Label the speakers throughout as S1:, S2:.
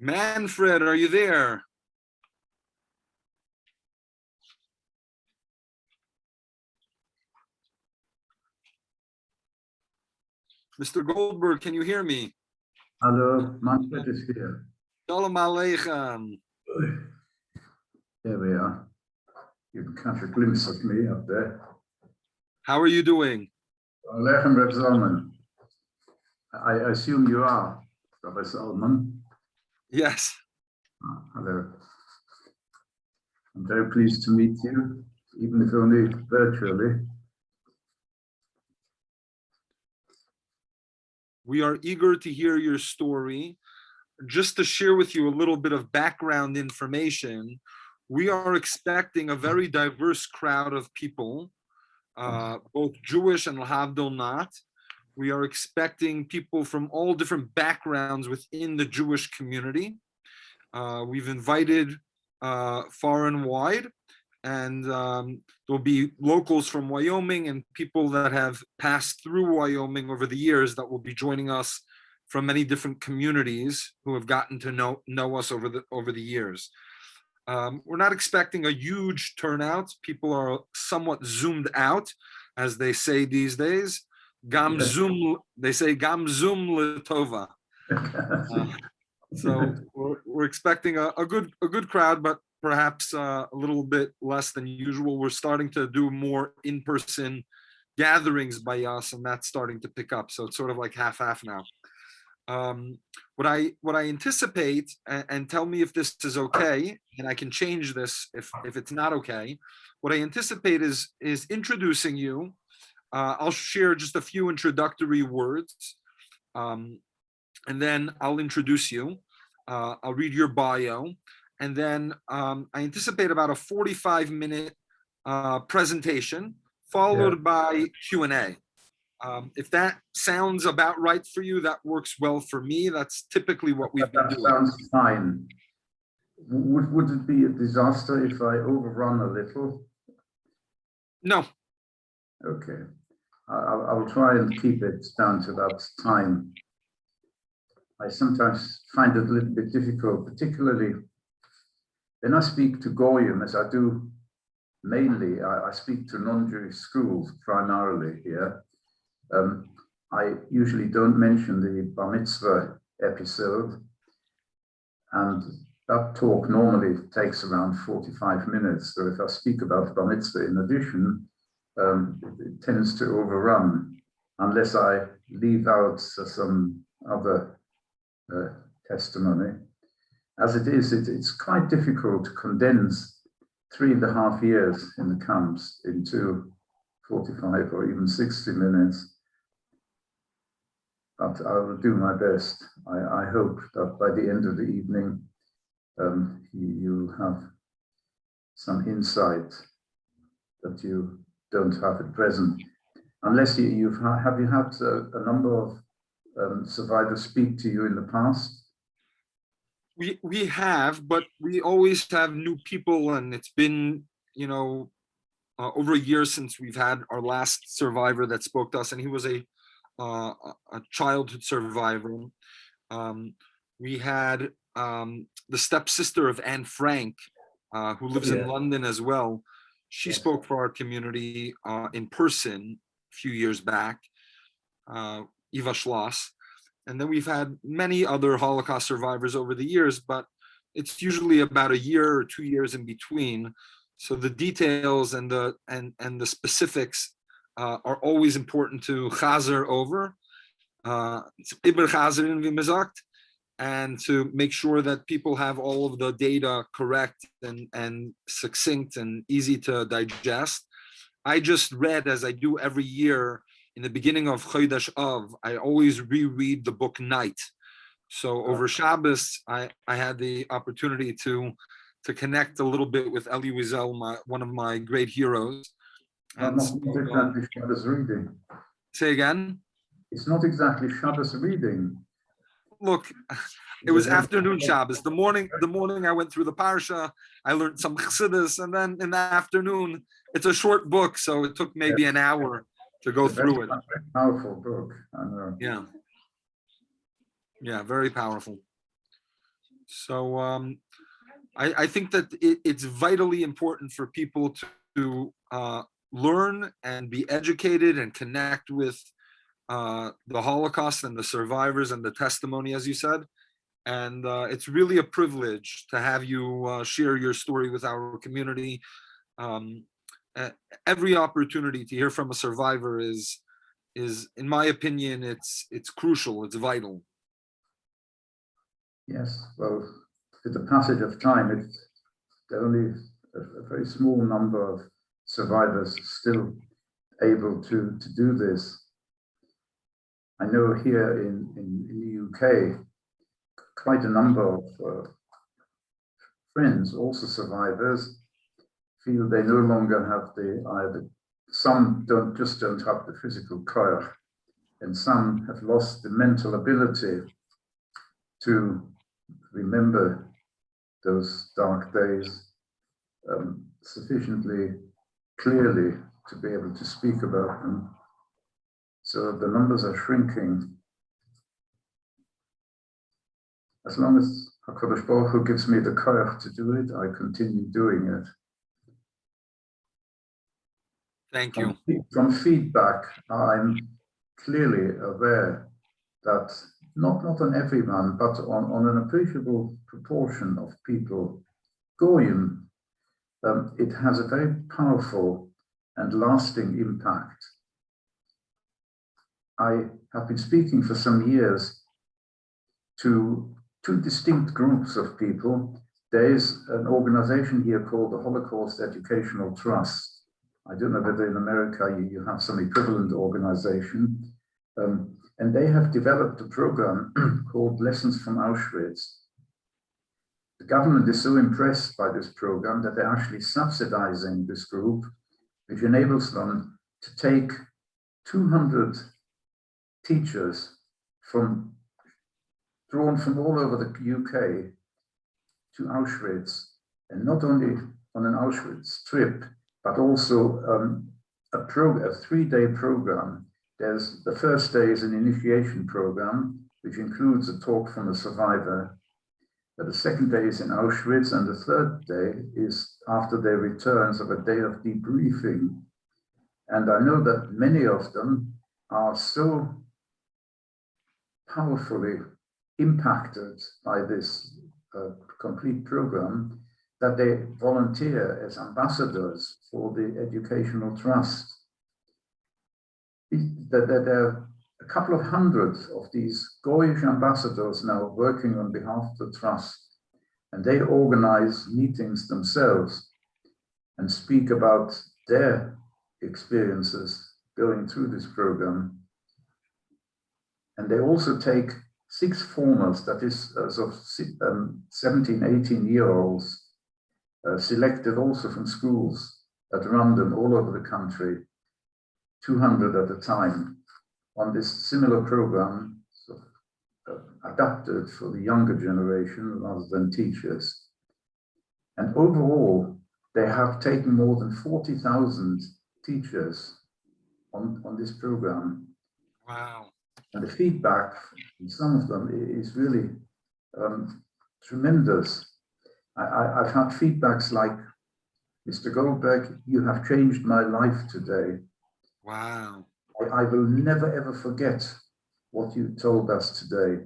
S1: Manfred, are you there? Mr. Goldberg, can you hear me?
S2: Hello, Manfred is here.
S1: Shalom Aleichem.
S2: There we are. You can catch a glimpse of me up there.
S1: How are you doing?
S2: Aleichem, Reb Zalman. I assume you are Rabbi Zalman.
S1: Yes.
S2: Hello. I'm very pleased to meet you, even if only virtually.
S1: We are eager to hear your story. Just to share with you a little bit of background information, we are expecting a very diverse crowd of people, both Jewish and Lahavdil not. We are expecting people from all different backgrounds within the Jewish community. We've invited far and wide, and there'll be locals from Wyoming and people that have passed through Wyoming over the years that will be joining us from many different communities who have gotten to know us over the years. We're not expecting a huge turnout. People are somewhat zoomed out, as they say these days. Gam zoom, they say gam zoom letova. So we're expecting a good crowd, but perhaps a little bit less than usual. We're starting to do more in-person gatherings by us, and that's starting to pick up. So it's sort of like half now. What I anticipate, and tell me if this is okay, and I can change this if it's not okay. What I anticipate is introducing you. I'll share just a few introductory words, and then I'll introduce you. I'll read your bio, and then I anticipate about a 45-minute presentation followed by Q&A. If that sounds about right for you, that works well for me. That's typically what we've been doing.
S2: That sounds fine. Would it be a disaster if I overrun a little?
S1: No.
S2: Okay. I'll try and keep it down to that time. I sometimes find it a little bit difficult, particularly when I speak to Goyim, as I do mainly. I speak to non-Jewish schools primarily here. I usually don't mention the Bar Mitzvah episode, and that talk normally takes around 45 minutes. So if I speak about Bar Mitzvah in addition, it tends to overrun unless I leave out some other testimony. As it is, it's quite difficult to condense 3.5 years in the camps into 45 or even 60 minutes. But I will do my best. I hope that by the end of the evening, you'll have some insight that you don't have at present. Unless have you had a number of survivors speak to you in the past?
S1: We have, but we always have new people, and it's been, over a year since we've had our last survivor that spoke to us, and he was a childhood survivor. We had the stepsister of Anne Frank, who lives in London as well. She spoke for our community in person a few years back, Eva Schloss. And then we've had many other Holocaust survivors over the years, but it's usually about a year or 2 years in between. So the details and the specifics are always important to chazer over, and to make sure that people have all of the data correct and succinct and easy to digest. I just read, as I do every year, in the beginning of Chodesh Av, I always reread the book Night. So over Shabbos, I had the opportunity to connect a little bit with Eli Wiesel, one of my great heroes.
S2: And not exactly Shabbos reading.
S1: Say again?
S2: It's not exactly Shabbos reading.
S1: Look, it was afternoon Shabbos. The morning I went through the parsha, I learned some chassidus, and then in the afternoon, it's a short book, so it took maybe an hour to go through it.
S2: Very powerful book, I know.
S1: Yeah, very powerful. So I think that it's vitally important for people to learn and be educated and connect with the Holocaust and the survivors and the testimony, as you said. And it's really a privilege to have you share your story with our community. Um, every opportunity to hear from a survivor is, in my opinion, it's crucial. It's vital.
S2: Yes, well, with the passage of time, it's only a very small number of survivors still able to do this. I know here in the UK, quite a number of friends, also survivors, feel they no longer have some don't have the physical koyach, and some have lost the mental ability to remember those dark days sufficiently clearly to be able to speak about them. So the numbers are shrinking. As long as HaKadosh Baruch Hu gives me the koyach to do it, I continue doing it.
S1: Thank you.
S2: From feedback, I'm clearly aware that not on everyone, but on an appreciable proportion of people, Goyim, it has a very powerful and lasting impact. I have been speaking for some years to two distinct groups of people. There is an organization here called the Holocaust Educational Trust. I don't know whether in America you have some equivalent organization. And they have developed a program called Lessons from Auschwitz. The government is so impressed by this program that they're actually subsidizing this group, which enables them to take 200 teachers drawn from all over the UK to Auschwitz, and not only on an Auschwitz trip, but also a 3-day program. There's the first day is an initiation program, which includes a talk from a survivor. But the second day is in Auschwitz, and the third day is after their returns of a day of debriefing. And I know that many of them are so powerfully impacted by this complete program that they volunteer as ambassadors for the Educational Trust. There are a couple of hundred of these Goyish ambassadors now working on behalf of the Trust, and they organize meetings themselves and speak about their experiences going through this program. And they also take 6 formers, that is, of 17, 18-year-olds, selected also from schools at random all over the country, 200 at a time, on this similar program, adapted for the younger generation rather than teachers. And overall, they have taken more than 40,000 teachers on this program.
S1: Wow.
S2: And the feedback from some of them is really tremendous. I've had feedbacks like, Mr. Goldberg, you have changed my life today.
S1: Wow.
S2: I will never ever forget what you told us today.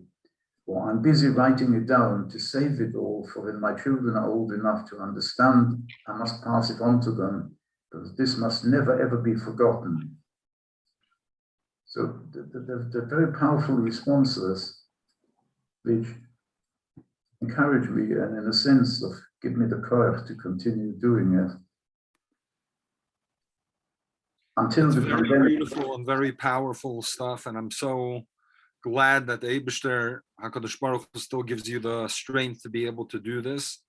S2: Or I'm busy writing it down to save it all for when my children are old enough to understand. I must pass it on to them, because this must never ever be forgotten. So the very powerful responses which encourage me and in a sense of give me the courage to continue doing it. Until the
S1: very
S2: pandemic.
S1: beautiful and very powerful stuff, and I'm so glad that the Eibishter HaKadosh Baruch Hu still gives you the strength to be able to do this.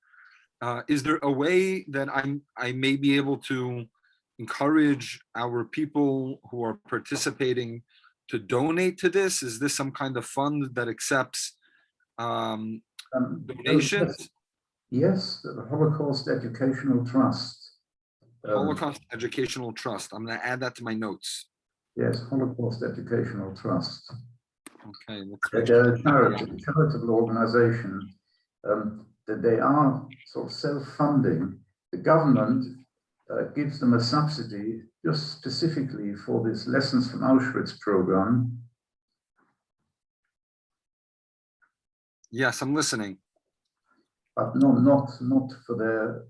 S1: Is there a way that I may be able to encourage our people who are participating to donate to this? Is this some kind of fund that accepts donations?
S2: Yes, the Holocaust Educational Trust.
S1: Holocaust Educational Trust. I'm going to add that to my notes.
S2: Yes, Holocaust Educational Trust.
S1: Okay.
S2: They're a charitable organization, that they are sort of self-funding. The government gives them a subsidy just specifically for this Lessons from Auschwitz program.
S1: Yes, I'm listening.
S2: But not for their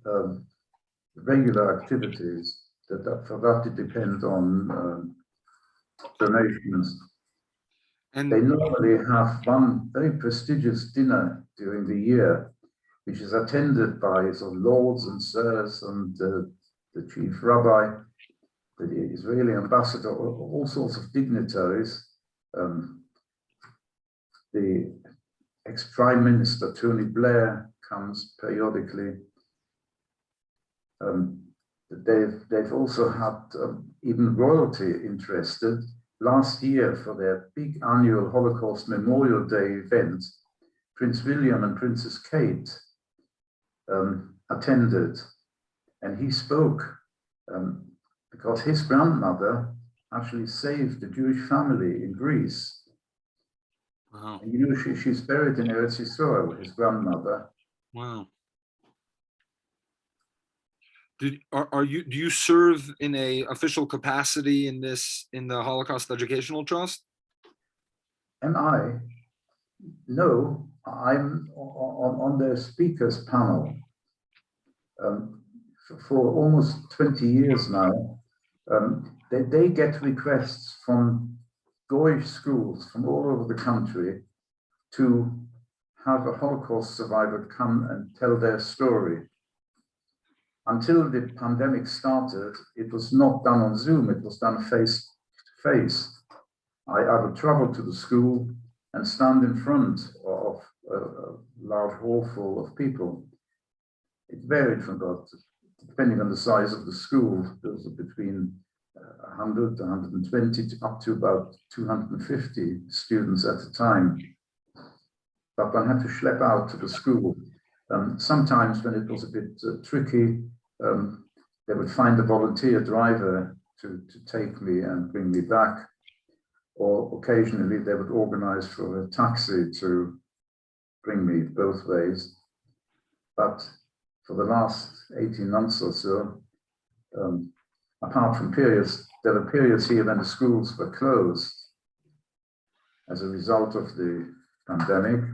S2: regular activities. For that it depends on donations.
S1: And
S2: they normally have one very prestigious dinner during the year, which is attended by sort of lords and sirs and the chief rabbi, the Israeli ambassador, all sorts of dignitaries. The ex-Prime Minister Tony Blair comes periodically. They've also had even royalty interested. Last year, for their big annual Holocaust Memorial Day event, Prince William and Princess Kate attended, and he spoke because his grandmother actually saved the Jewish family in Greece.
S1: wow.
S2: And, you know, she's buried in Eretz Yisrael, his grandmother.
S1: Wow. Do you serve in a official capacity in the Holocaust Educational Trust?
S2: Am I? No, I'm on their speakers panel for almost 20 years now. They get requests from Goyish schools from all over the country to have a Holocaust survivor come and tell their story. Until the pandemic started, it was not done on Zoom, it was done face to face. I would travel to the school and stand in front of a large hall full of people. It varied from about, depending on the size of the school, there was between 100 to 120 up to about 250 students at a time. But one had to schlep out to the school. Sometimes when it was a bit tricky, they would find a volunteer driver to take me and bring me back. Or occasionally they would organize for a taxi to bring me both ways. But for the last 18 months or so, apart from periods, there were periods here when the schools were closed as a result of the pandemic.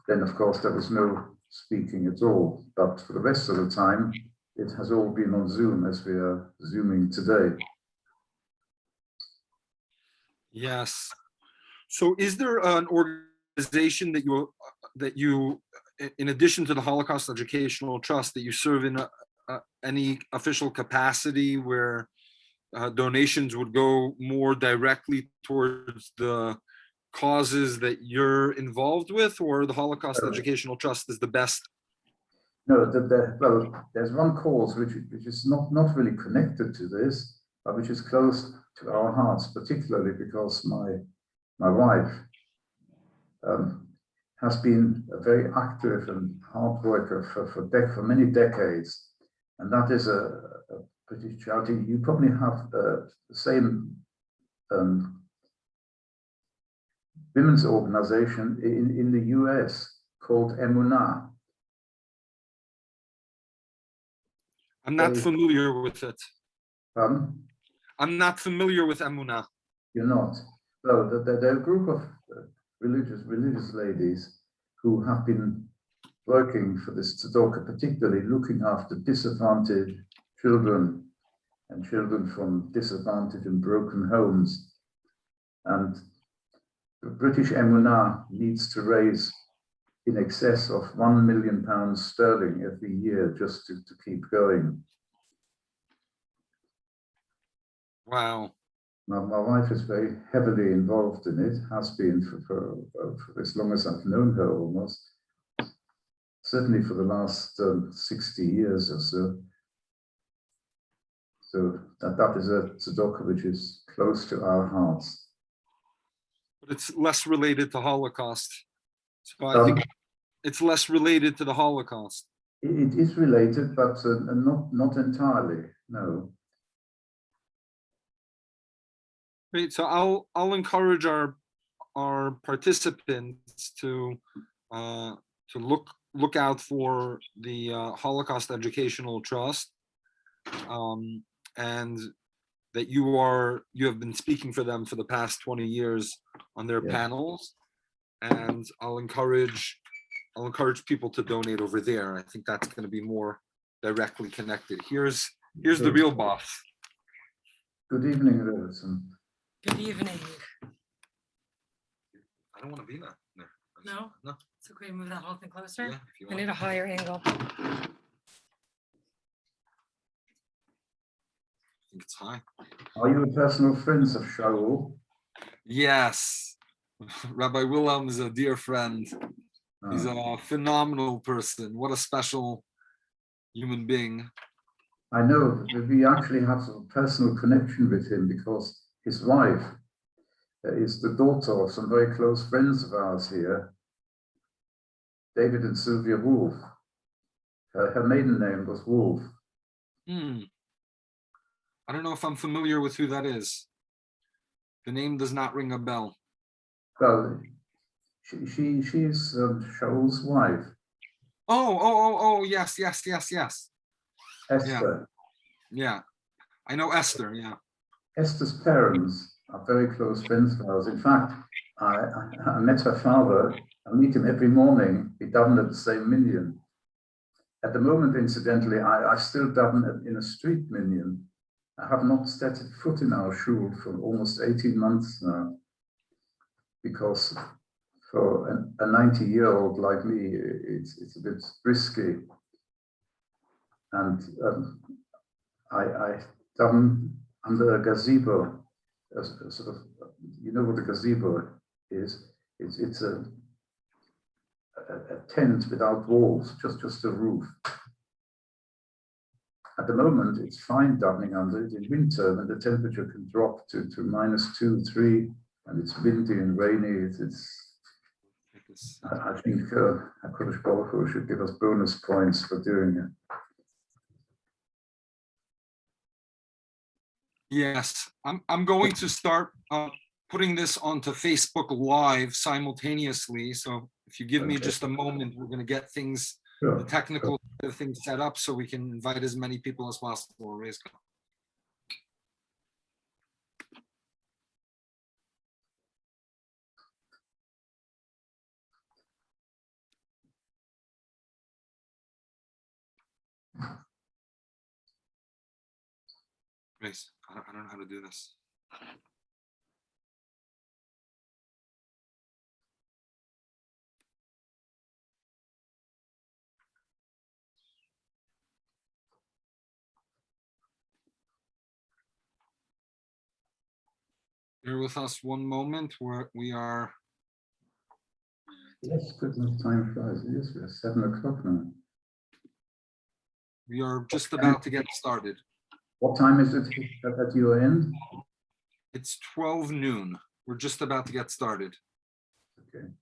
S2: Then, of course, there was no speaking at all. But for the rest of the time, it has all been on Zoom as we are Zooming today.
S1: Yes. So is there an organization that you, in addition to the Holocaust Educational Trust, that you serve in any official capacity where donations would go more directly towards the causes that you're involved with, or the Holocaust Educational Trust is the best?
S2: No, well, there's one cause which is not really connected to this, but which is close to our hearts, particularly because my wife has been a very active and hard worker for many decades, and that is a British charity. You probably have the same women's organization in the US called Emunah.
S1: I'm not familiar with it.
S2: I'm
S1: not familiar with Emunah.
S2: You're not? Well, they're a group of religious ladies who have been working for this tzedakah, particularly looking after disadvantaged children and children from disadvantaged and broken homes. And the British Emunah needs to raise in excess of £1 million sterling every year just to keep going.
S1: Wow.
S2: My wife is very heavily involved in it, has been for as long as I've known her almost, certainly for the last 60 years or so. So that is a tzedakah which is close to our hearts.
S1: But it's less related to Holocaust. So I think it's less related to the Holocaust.
S2: It is related, but not entirely, no.
S1: Great. So I'll encourage our participants to look look out for the Holocaust Educational Trust, and that you have been speaking for them for the past 20 years on their
S2: Yeah.
S1: panels, and I'll encourage people to donate over there. I think that's going to be more directly connected. Here's the real boss.
S2: Good evening, Robertson.
S3: Good evening.
S1: I don't want to be there.
S3: No?
S1: No.
S3: It's okay to move that whole thing closer.
S1: Yeah, if you
S3: I
S1: want.
S3: need a higher angle.
S1: I think it's high.
S2: Are you personal friends of Shaul?
S1: Yes. Rabbi Wilhelm is a dear friend. He's a phenomenal person. What a special human being.
S2: I know that we actually have a personal connection with him because his wife is the daughter of some very close friends of ours here, David and Sylvia Wolf. Her maiden name was Wolf.
S1: I don't know if I'm familiar with who that is. The name does not ring a bell.
S2: Well, she's Shaul's wife.
S1: Oh, yes.
S2: Esther.
S1: Yeah. I know Esther, yeah.
S2: Esther's parents are very close friends of ours. In fact, I met her father. I meet him every morning. We daven at the same minyan. At the moment, incidentally, I still daven in a street minyan. I have not stepped foot in our shul for almost 18 months now, because for a 90-year-old like me, it's a bit risky. And I daven under a gazebo, a sort of, you know what a gazebo is? It's a tent without walls, just a roof. At the moment, it's fine davening under it. In winter, when the temperature can drop to -2, 3, and it's windy and rainy, I think HaKadosh Baruch Hu should give us bonus points for doing it.
S1: Yes, I'm going to start putting this onto Facebook Live simultaneously. So if you give me just a moment, we're going to get things, the technical things set up so we can invite as many people as possible. Grace, I don't know how to do this. Bear with us one moment. We are.
S2: Yes, goodness, time flies. It is 7 o'clock now.
S1: We are just about to get started.
S2: What time is it at your end?
S1: It's 12 noon. We're just about to get started.
S2: Okay.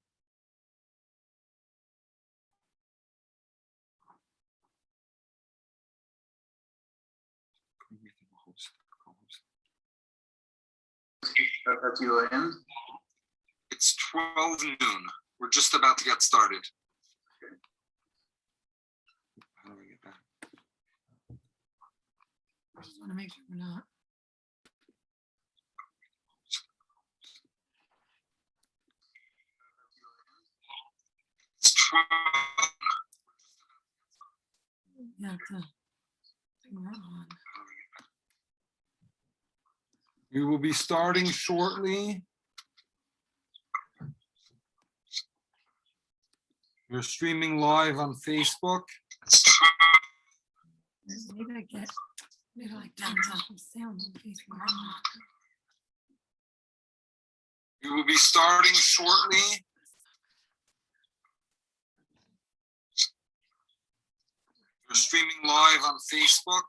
S2: At your end?
S1: It's 12 noon. We're just about to get started.
S2: Okay.
S1: How do I get back?
S3: I just want to make sure we're not.
S1: It's 12.
S3: You have to. We're on.
S1: We will be starting shortly. We're streaming live on Facebook.
S3: Maybe I turn off the sound in case we're on.
S1: We will be starting shortly. We're streaming live on Facebook.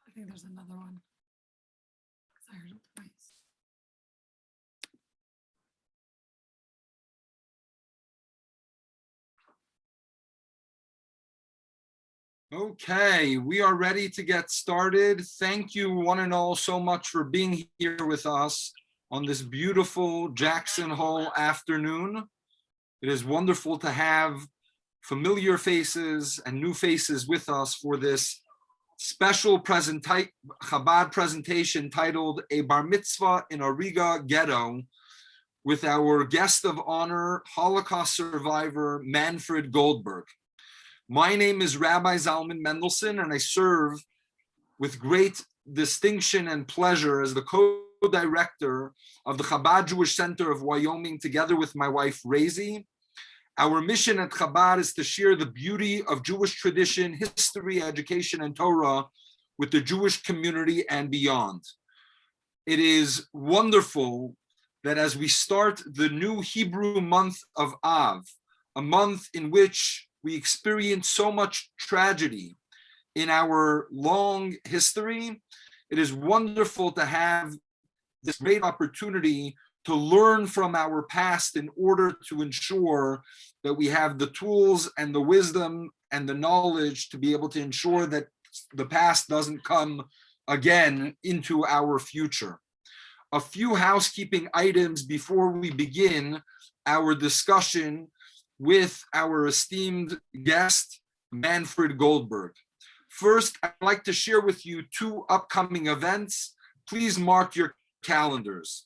S3: I think there's another one. 'Cause I heard it twice.
S1: Okay, we are ready to get started. Thank you one and all so much for being here with us on this beautiful Jackson Hole afternoon. It is wonderful to have familiar faces and new faces with us for this special Chabad presentation titled A Bar Mitzvah in a Riga Getto with our guest of honor, Holocaust survivor Manfred Goldberg. My name is Rabbi Zalman Mendelson, and I serve with great distinction and pleasure as the co-director of the Chabad Jewish Center of Wyoming, together with my wife, Razy. Our mission at Chabad is to share the beauty of Jewish tradition, history, education, and Torah with the Jewish community and beyond. It is wonderful that as we start the new Hebrew month of Av, a month in which we experience so much tragedy in our long history, it is wonderful to have this great opportunity to learn from our past in order to ensure that we have the tools and the wisdom and the knowledge to be able to ensure that the past doesn't come again into our future. A few housekeeping items before we begin our discussion with our esteemed guest, Manfred Goldberg. First, I'd like to share with you two upcoming events. Please mark your calendars.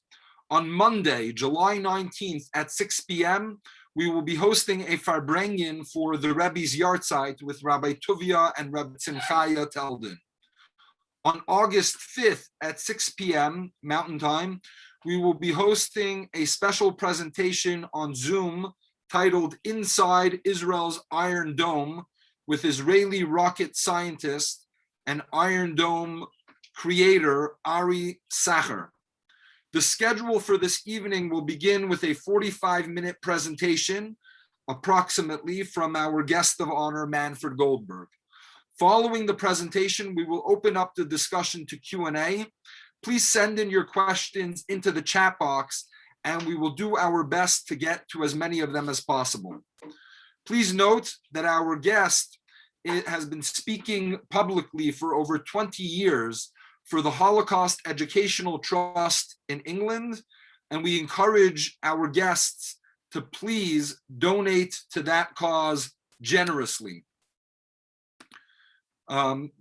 S1: On Monday, July 19th at 6 p.m., we will be hosting a Farbrengen for the Rebbe's Yahrzeit with Rabbi Tuvia and Rabbi Tzimchaya Teldin. On August 5th at 6 p.m. Mountain Time, we will be hosting a special presentation on Zoom titled Inside Israel's Iron Dome with Israeli rocket scientist and Iron Dome creator Ari Sacher. The schedule for this evening will begin with a 45-minute presentation, approximately, from our guest of honor, Manfred Goldberg. Following the presentation, we will open up the discussion to Q&A. Please send in your questions into the chat box, and we will do our best to get to as many of them as possible. Please note that our guest has been speaking publicly for over 20 years for the Holocaust Educational Trust in England, and we encourage our guests to please donate to that cause generously.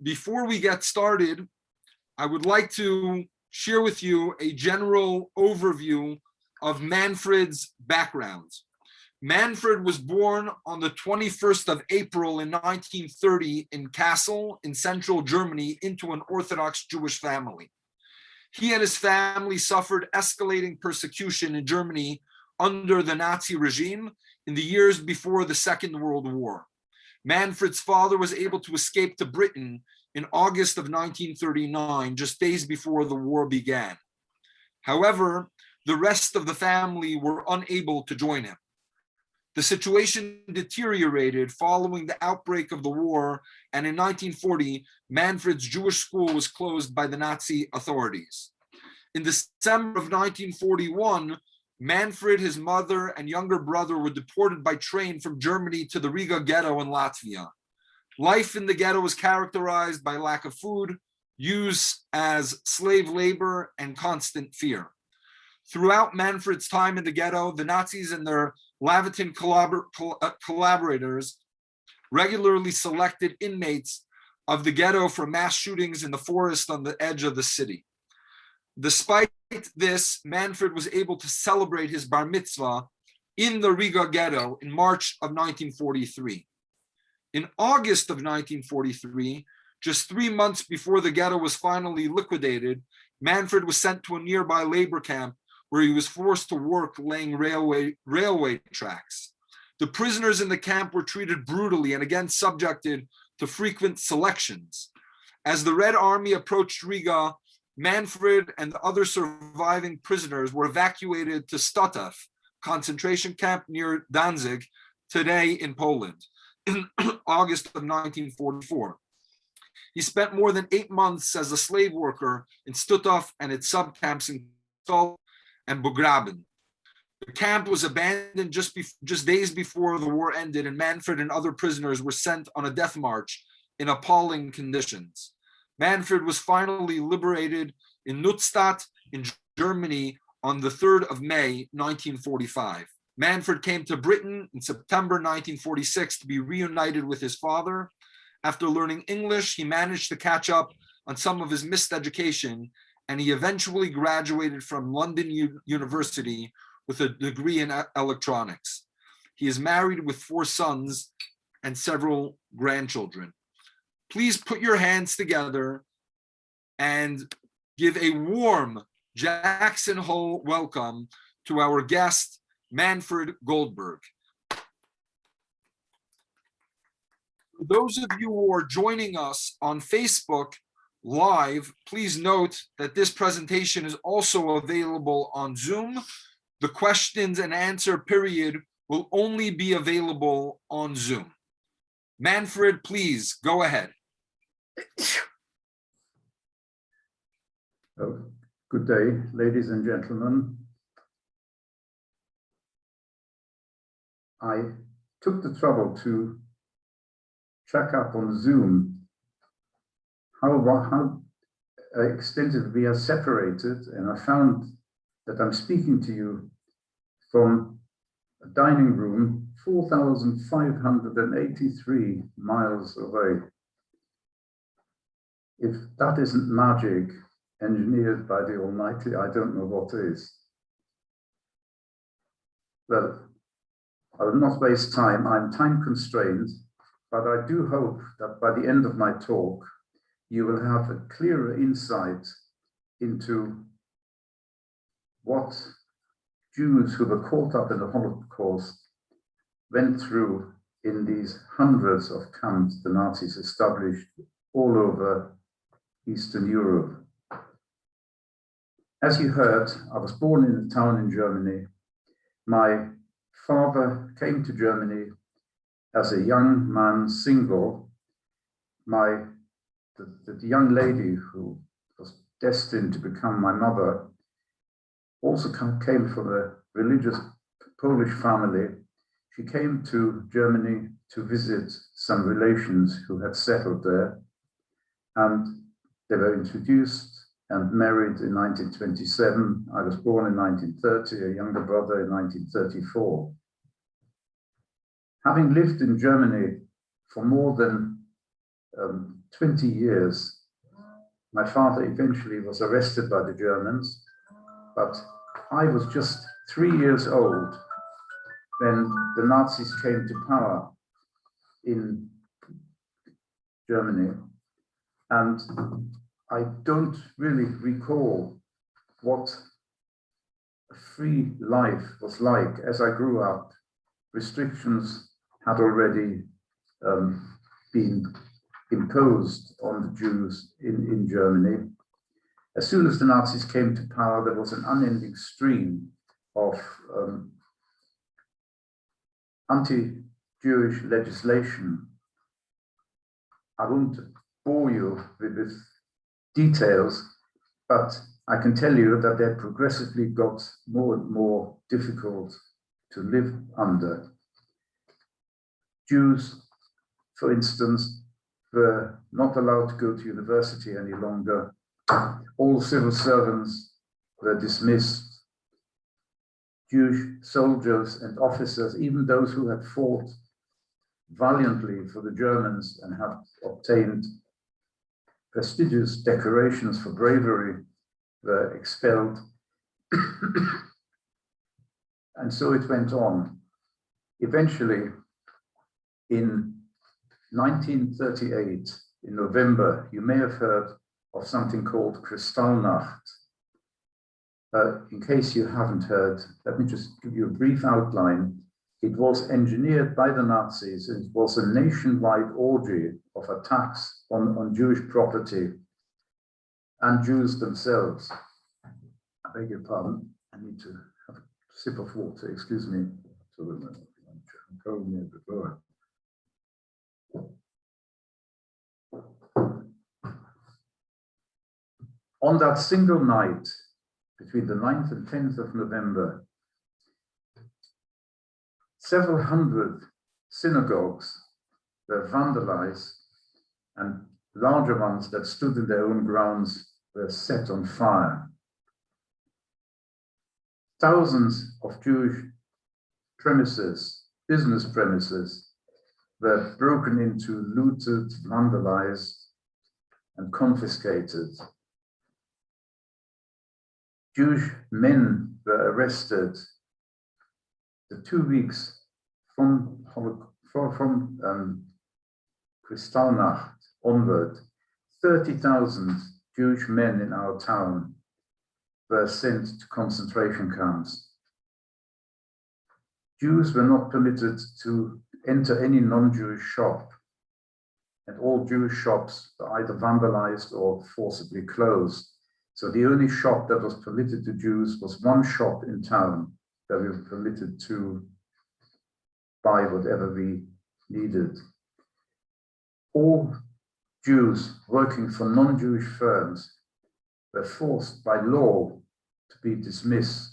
S1: Before we get started, I would like to share with you a general overview of Manfred's background. Manfred was born on the 21st of April in 1930 in Kassel in central Germany into an Orthodox Jewish family. He and his family suffered escalating persecution in Germany under the Nazi regime in the years before the Second World War. Manfred's father was able to escape to Britain in August of 1939, just days before the war began. However, the rest of the family were unable to join him. The situation deteriorated following the outbreak of the war, and in 1940, Manfred's Jewish school was closed by the Nazi authorities. In December of 1941, Manfred, his mother, and younger brother were deported by train from Germany to the Riga Getto in Latvia. Life in the ghetto was characterized by lack of food, use as slave labor, and constant fear. Throughout Manfred's time in the ghetto, the Nazis and their Lavitan collaborators regularly selected inmates of the ghetto for mass shootings in the forest on the edge of the city. Despite this, Manfred was able to celebrate his bar mitzvah in the Riga Getto in March of 1943. In August of 1943, just 3 months before the ghetto was finally liquidated, Manfred was sent to a nearby labor camp where he was forced to work laying railway tracks. The prisoners in the camp were treated brutally and again subjected to frequent selections. As the Red Army approached Riga, Manfred and the other surviving prisoners were evacuated to Stotov concentration camp near Danzig, today in Poland, in August of 1944. He spent more than 8 months as a slave worker in Stutov and its subcamps in Stol and Bugraben. The camp was abandoned just days before the war ended, and Manfred and other prisoners were sent on a death march in appalling conditions. Manfred was finally liberated in Neustadt in Germany on the 3rd of May, 1945. Manfred came to Britain in September 1946 to be reunited with his father. After learning English, he managed to catch up on some of his missed education, and he eventually graduated from London University with a degree in electronics. He is married with 4 sons and several grandchildren. Please put your hands together and give a warm Jackson Hole welcome to our guest, Manfred Goldberg. For those of you who are joining us on Facebook Live, please note that this presentation is also available on Zoom. The questions and answer period will only be available on Zoom. Manfred, please go ahead.
S2: Good day, ladies and gentlemen. I took the trouble to check up on Zoom how extensively we are separated, and I found that I'm speaking to you from a dining room 4,583 miles away. If that isn't magic engineered by the Almighty, I don't know what is. Well, I will not waste time. I'm time constrained, but I do hope that by the end of my talk, you will have a clearer insight into what Jews who were caught up in the Holocaust went through in these hundreds of camps the Nazis established all over Eastern Europe. As you heard, I was born in a town in Germany. My father came to Germany as a young man, single. The young lady who was destined to become my mother also came from a religious Polish family. She came to Germany to visit some relations who had settled there, and they were introduced and married in 1927. I was born in 1930, a younger brother in 1934. Having lived in Germany for more than 20 years, my father eventually was arrested by the Germans, but I was just 3 years old when the Nazis came to power in Germany, and I don't really recall what a free life was like. As I grew up, restrictions had already been imposed on the Jews in Germany. As soon as the Nazis came to power, there was an unending stream of anti-Jewish legislation. I won't bore you with details, but I can tell you that they progressively got more and more difficult to live under. Jews, for instance, were not allowed to go to university any longer. All civil servants were dismissed. Jewish soldiers and officers, even those who had fought valiantly for the Germans and had obtained prestigious decorations for bravery, were expelled. And so it went on. Eventually, in 1938, in November, you may have heard of something called Kristallnacht. In case you haven't heard, let me just give you a brief outline. It was engineered by the Nazis, and it was a nationwide orgy of attacks on Jewish property and Jews themselves. I beg your pardon, I need to have a sip of water, excuse me. On that single night, between the 9th and 10th of November, several hundred synagogues were vandalized and larger ones that stood in their own grounds were set on fire. Thousands of Jewish premises, business premises, were broken into, looted, vandalized, and confiscated. Jewish men were arrested. The 2 weeks from Kristallnacht onward, 30,000 Jewish men in our town were sent to concentration camps. Jews were not permitted to enter any non-Jewish shop, and all Jewish shops were either vandalized or forcibly closed. So the only shop that was permitted to Jews was one shop in town that we were permitted to buy whatever we needed. All Jews working for non-Jewish firms were forced by law to be dismissed.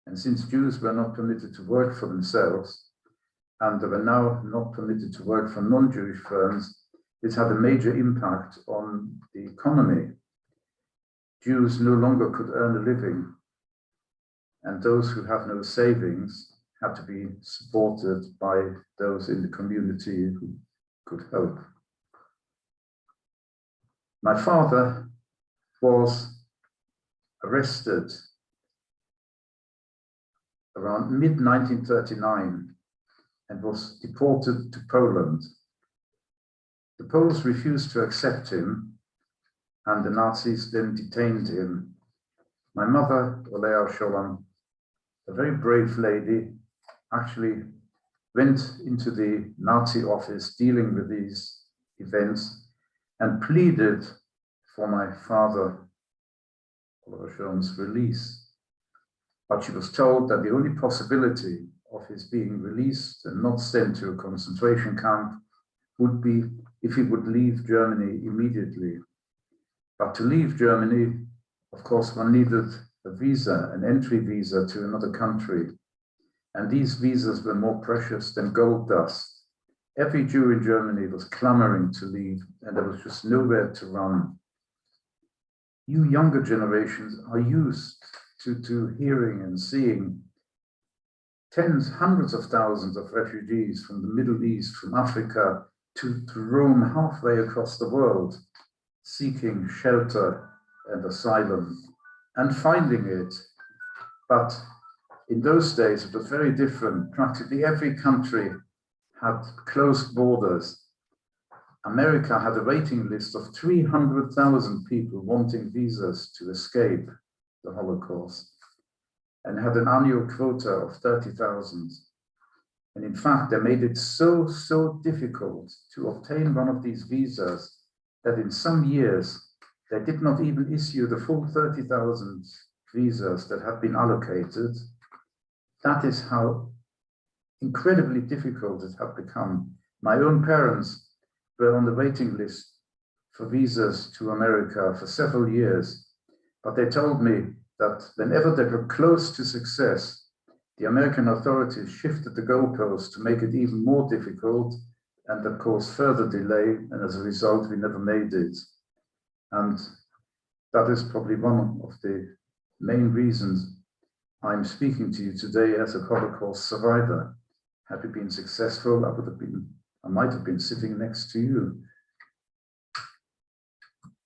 S2: And since Jews were not permitted to work for themselves, and they were now not permitted to work for non-Jewish firms, this had a major impact on the economy. Jews no longer could earn a living, and those who have no savings had to be supported by those in the community who could help. My father was arrested around mid-1939 and was deported to Poland. The Poles refused to accept him, and the Nazis then detained him. My mother, Olea Sholem, a very brave lady, actually went into the Nazi office dealing with these events and pleaded for my father, Olea Sholem's release. But she was told that the only possibility of his being released and not sent to a concentration camp would be if he would leave Germany immediately. But to leave Germany, of course, one needed a visa, an entry visa to another country. And these visas were more precious than gold dust. Every Jew in Germany was clamoring to leave, and there was just nowhere to run. You younger generations are used to hearing and seeing tens, hundreds of thousands of refugees from the Middle East, from Africa, to roam halfway across the world, seeking shelter and asylum and finding it. But in those days, it was very different. Practically every country had closed borders. America had a waiting list of 300,000 people wanting visas to escape the Holocaust, and had an annual quota of 30,000. And in fact, they made it so difficult to obtain one of these visas that in some years, they did not even issue the full 30,000 visas that had been allocated. That is how incredibly difficult it had become. My own parents were on the waiting list for visas to America for several years, but they told me that whenever they were close to success, the American authorities shifted the goalposts to make it even more difficult, and that caused further delay, and as a result, we never made it. And that is probably one of the main reasons I'm speaking to you today as a Holocaust survivor. Had we been successful, I might have been sitting next to you.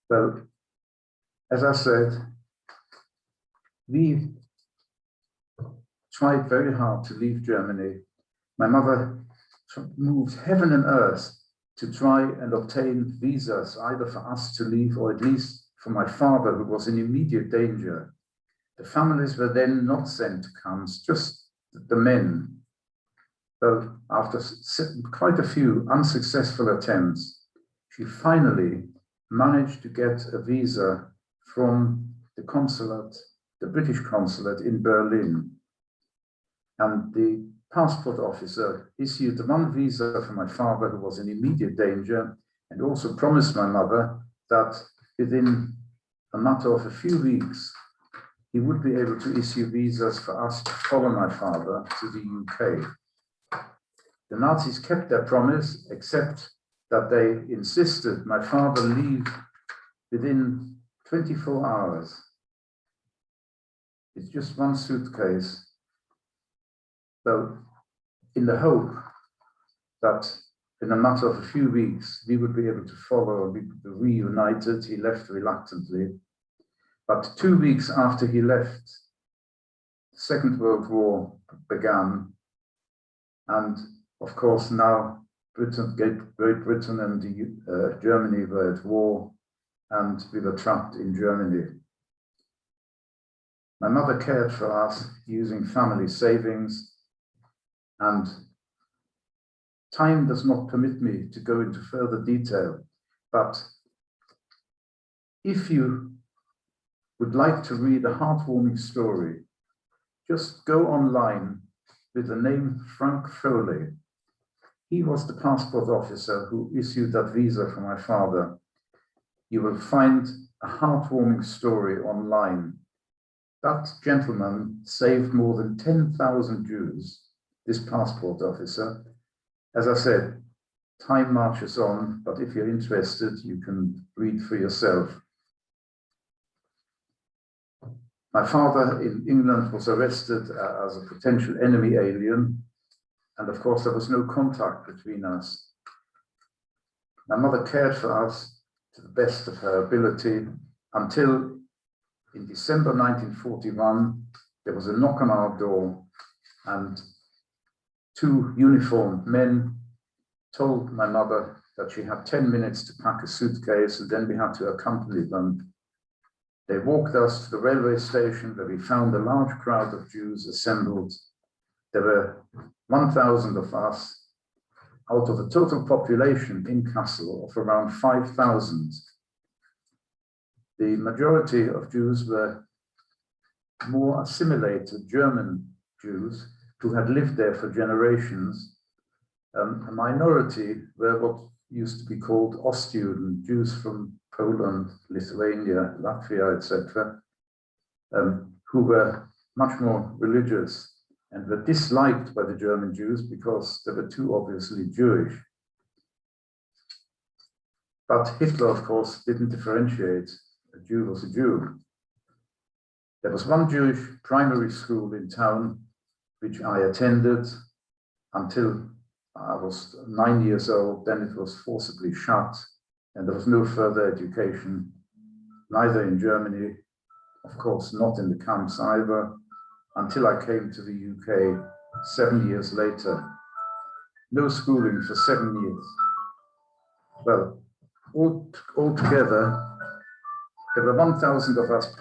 S2: Well, as I said, we tried very hard to leave Germany. My mother moved heaven and earth to try and obtain visas, either for us to leave or at least for my father, who was in immediate danger. The families were then not sent to camps, just the men. So after quite a few unsuccessful attempts, she finally managed to get a visa from the consulate, the British consulate in Berlin. And the passport officer issued the one visa for my father, who was in immediate danger, and also promised my mother that within a matter of a few weeks, he would be able to issue visas for us to follow my father to the UK. The Nazis kept their promise, except that they insisted my father leave within 24 hours. It's just one suitcase. So in the hope that in a matter of a few weeks, we would be able to follow and be reunited, he left reluctantly. But 2 weeks after he left, the Second World War began. And of course, now Great Britain and Germany were at war, and we were trapped in Germany. My mother cared for us using family savings, and time does not permit me to go into further detail, but if you would like to read a heartwarming story, just go online with the name Frank Foley. He was the passport officer who issued that visa for my father. You will find a heartwarming story online. That gentleman saved more than 10,000 Jews, this passport officer. As I said, time marches on, but if you're interested, you can read for yourself. My father in England was arrested as a potential enemy alien, and of course there was no contact between us. My mother cared for us to the best of her ability until in December 1941, there was a knock on our door, and 2 uniformed men told my mother that she had 10 minutes to pack a suitcase, and then we had to accompany them. They walked us to the railway station where we found a large crowd of Jews assembled. There were 1,000 of us out of a total population in Kassel of around 5,000. The majority of Jews were more assimilated German Jews who had lived there for generations. A minority were what used to be called Ostjuden, Jews from Poland, Lithuania, Latvia, etc., who were much more religious and were disliked by the German Jews because they were too obviously Jewish. But Hitler, of course, didn't differentiate. A Jew was a Jew. There was one Jewish primary school in town which I attended until I was 9 years old. Then it was forcibly shut, and there was no further education, neither in Germany, of course, not in the camps either, until I came to the UK 7 years later. No schooling for 7 years. Well, altogether, there were 1,000 of us.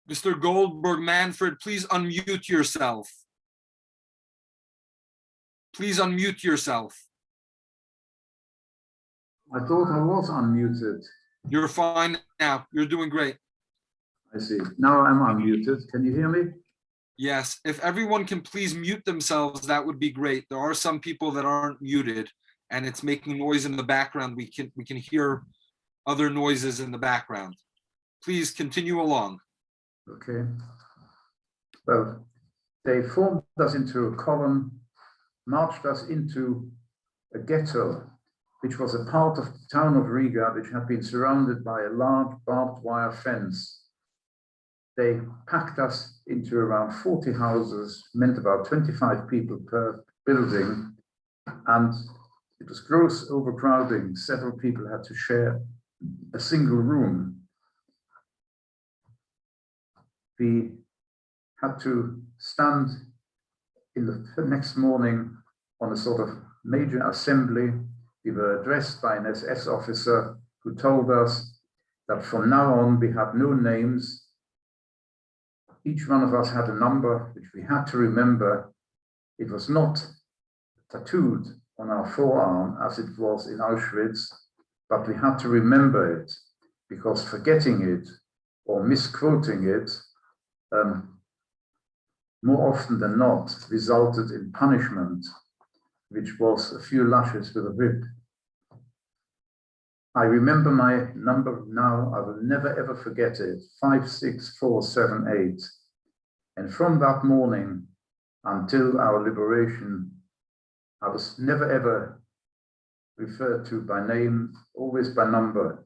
S1: Mr. Goldberg, Manfred, please unmute yourself. Please unmute yourself.
S2: I thought I was unmuted.
S1: You're fine now. You're doing great.
S2: I see. Now I'm unmuted. Can you hear me?
S1: Yes. If everyone can please mute themselves, that would be great. There are some people that aren't muted, and it's making noise in the background. We can hear other noises in the background. Please continue along.
S2: Okay. Well, they formed us into a column, marched us into a ghetto, which was a part of the town of Riga, which had been surrounded by a large barbed wire fence. They packed us into around 40 houses, meant about 25 people per building, and it was gross overcrowding. Several people had to share a single room. We had to stand in the next morning on a sort of major assembly. We were addressed by an SS officer who told us that from now on we had no names. Each one of us had a number which we had to remember. It was not tattooed on our forearm as it was in Auschwitz, but we had to remember it, because forgetting it or misquoting it more often than not, resulted in punishment, which was a few lashes with a whip. I remember my number now, I will never ever forget it, 56478. And from that morning until our liberation, I was never ever referred to by name, always by number.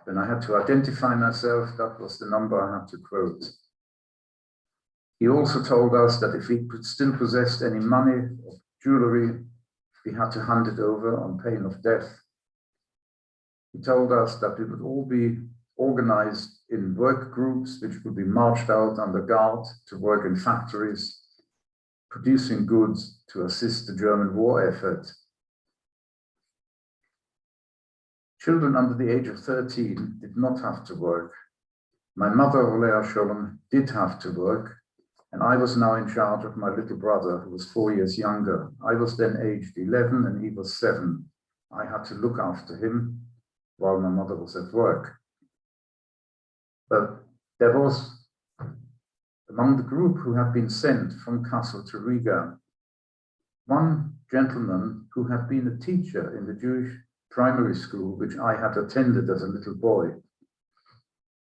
S2: When I had to identify myself, that was the number I had to quote. He also told us that if we still possessed any money or jewelry, we had to hand it over on pain of death. He told us that we would all be organized in work groups, which would be marched out under guard to work in factories, producing goods to assist the German war effort. Children under the age of 13 did not have to work. My mother, Olea Sholem, did have to work, and I was now in charge of my little brother, who was 4 years younger. I was then aged 11 and he was 7. I had to look after him while my mother was at work. But there was, among the group who had been sent from Kassel to Riga, one gentleman who had been a teacher in the Jewish primary school, which I had attended as a little boy.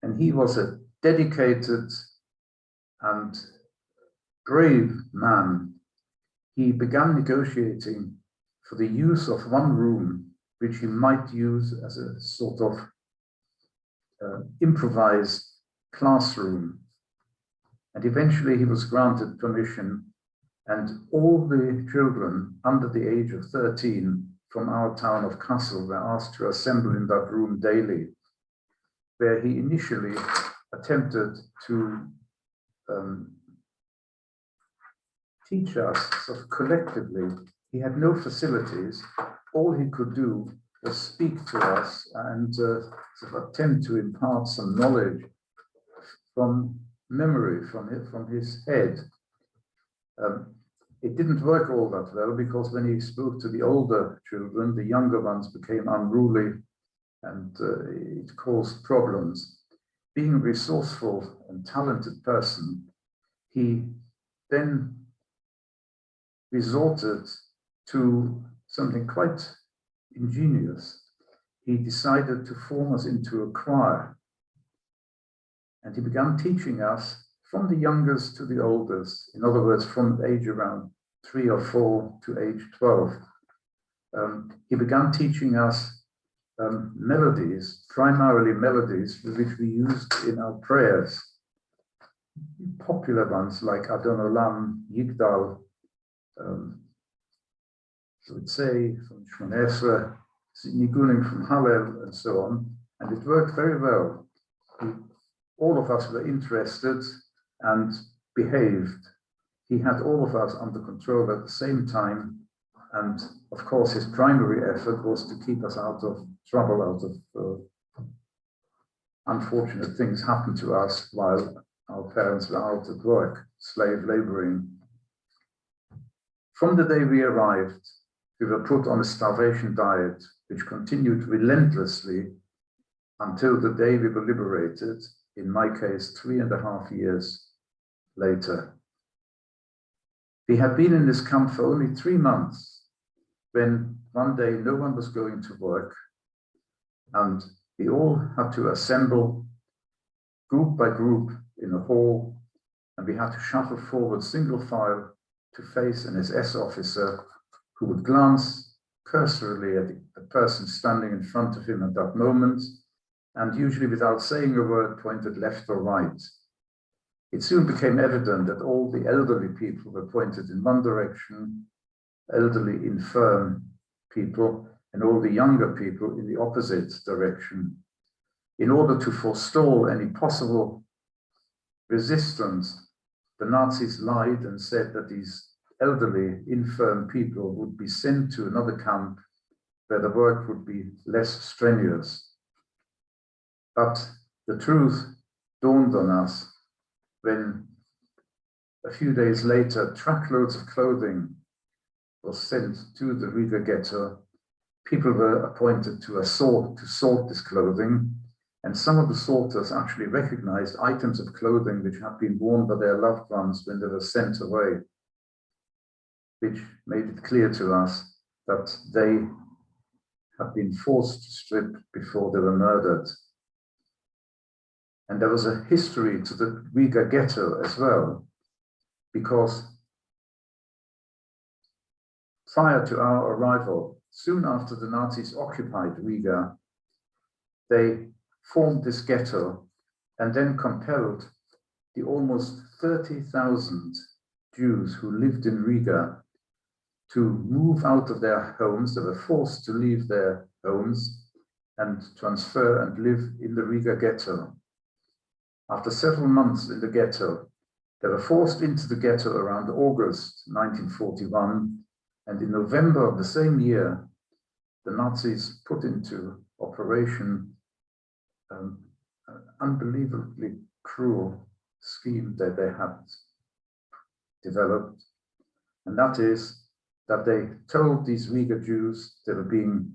S2: And he was a dedicated and brave man. He began negotiating for the use of one room, which he might use as a sort of improvised classroom. And eventually he was granted permission, and all the children under the age of 13 from our town of Kassel were asked to assemble in that room daily, where he initially attempted to teach us sort of collectively. He had no facilities. All he could do was speak to us and sort of attempt to impart some knowledge from memory, from his head. It didn't work all that well, because when he spoke to the older children, the younger ones became unruly, and it caused problems. Being a resourceful and talented person, he then resorted to something quite ingenious. He decided to form us into a choir, and he began teaching us from the youngest to the oldest, in other words, from age around 3 or 4 to age 12. He began teaching us melodies, primarily melodies which we used in our prayers. Popular ones like Adon Olam, Yigdal, I would say from Shmon Esrei, Nigunim from Hallel, and so on. And it worked very well. All of us were interested and behaved. He had all of us under control at the same time. And of course, his primary effort was to keep us out of trouble, out of unfortunate things happened to us while our parents were out at work, slave laboring. From the day we arrived, we were put on a starvation diet, which continued relentlessly until the day we were liberated, in my case, 3.5 years later. We had been in this camp for only 3 months, when one day no one was going to work, and we all had to assemble group by group in a hall, and we had to shuffle forward single file to face an SS officer who would glance cursorily at the person standing in front of him at that moment, and usually without saying a word pointed left or right. It soon became evident that all the elderly people were pointed in one direction, elderly infirm people, and all the younger people in the opposite direction. In order to forestall any possible resistance, the Nazis lied and said that these elderly, infirm people would be sent to another camp where the work would be less strenuous. But the truth dawned on us when a few days later, truckloads of clothing was sent to the Riga Getto. People were appointed to sort this clothing, And some of the sorters actually recognized items of clothing which had been worn by their loved ones when they were sent away, which made it clear to us that they had been forced to strip before they were murdered. And there was a history to the Riga Getto as well, because prior to our arrival, soon after the Nazis occupied Riga, they formed this ghetto and then compelled the almost 30,000 Jews who lived in Riga to move out of their homes. They were forced to leave their homes and transfer and live in the Riga Getto. After several months in the ghetto, they were forced into the ghetto around August 1941, and in November of the same year, the Nazis put into operation an unbelievably cruel scheme that they had developed, and that is that they told these Riga Jews they were being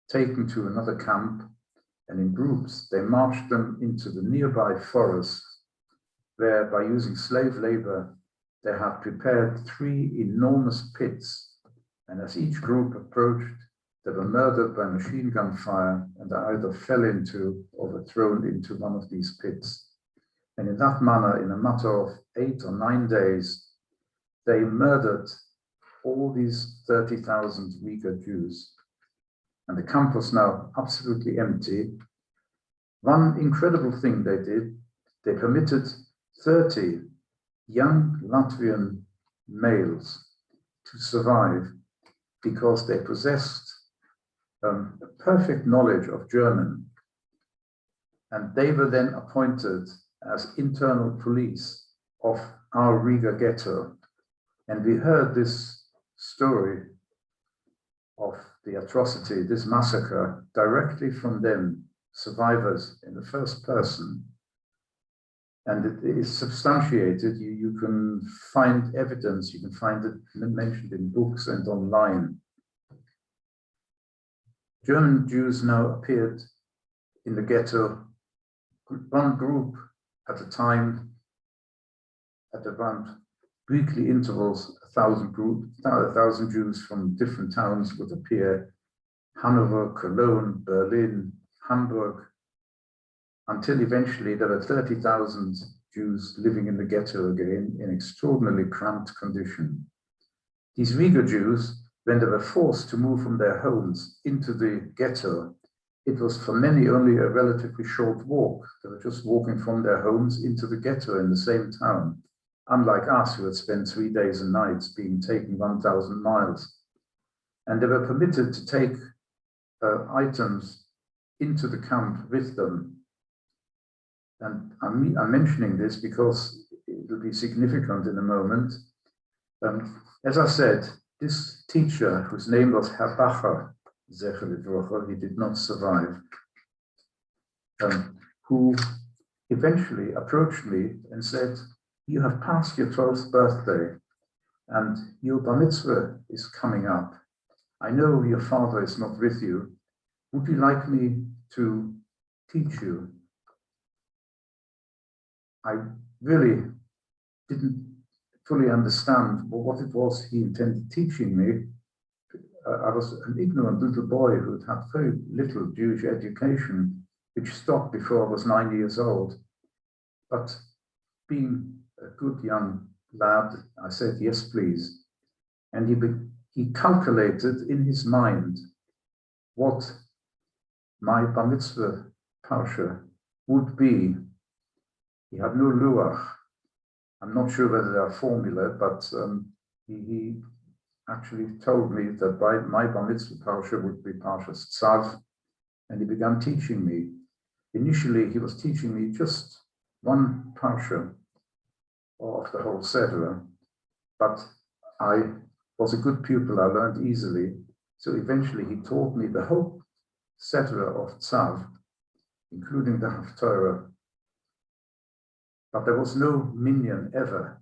S2: taken to another camp, and in groups they marched them into the nearby forest, where by using slave labor they had prepared 3 enormous pits, and as each group approached, they were murdered by machine gun fire and either fell into or were thrown into one of these pits. And in that manner, in a matter of 8 or 9 days, they murdered all these 30,000 Riga Jews. And the camp was now absolutely empty. One incredible thing they did, they permitted 30 young Latvian males to survive because they possessed a perfect knowledge of German. And they were then appointed as internal police of our Riga Getto. And we heard this story of the atrocity, this massacre, directly from them, survivors in the first person. And it is substantiated. You can find evidence, you can find it mentioned in books and online. German Jews now appeared in the ghetto, one group at a time, at around weekly intervals. 1,000 Jews from different towns would appear: Hanover, Cologne, Berlin, Hamburg, until eventually there were 30,000 Jews living in the ghetto again in extraordinarily cramped condition. These Riga Jews, when they were forced to move from their homes into the ghetto, it was for many only a relatively short walk. They were just walking from their homes into the ghetto in the same town, unlike us who had spent 3 days and nights being taken 1,000 miles. And they were permitted to take items into the camp with them. And I'm mentioning this because it will be significant in a moment. As I said, this teacher, whose name was Herr Bacher, he did not survive, who eventually approached me and said, "You have passed your 12th birthday and your bar mitzvah is coming up. I know your father is not with you. Would you like me to teach you?" I really didn't fully understand what it was he intended teaching me. I was an ignorant little boy who had had very little Jewish education, which stopped before I was 9 years old. But being a good young lad, I said, "Yes, please." And he calculated in his mind what my bar mitzvah parsha would be. He had no luach. I'm not sure whether there are formula, but he actually told me that my bar mitzvah parsha would be Parshas Tzav, and he began teaching me. Initially, he was teaching me just one parsha of the whole Sedra, but I was a good pupil, I learned easily, so eventually he taught me the whole Sedra of Tzav, including the Haftorah. But there was no minyan ever.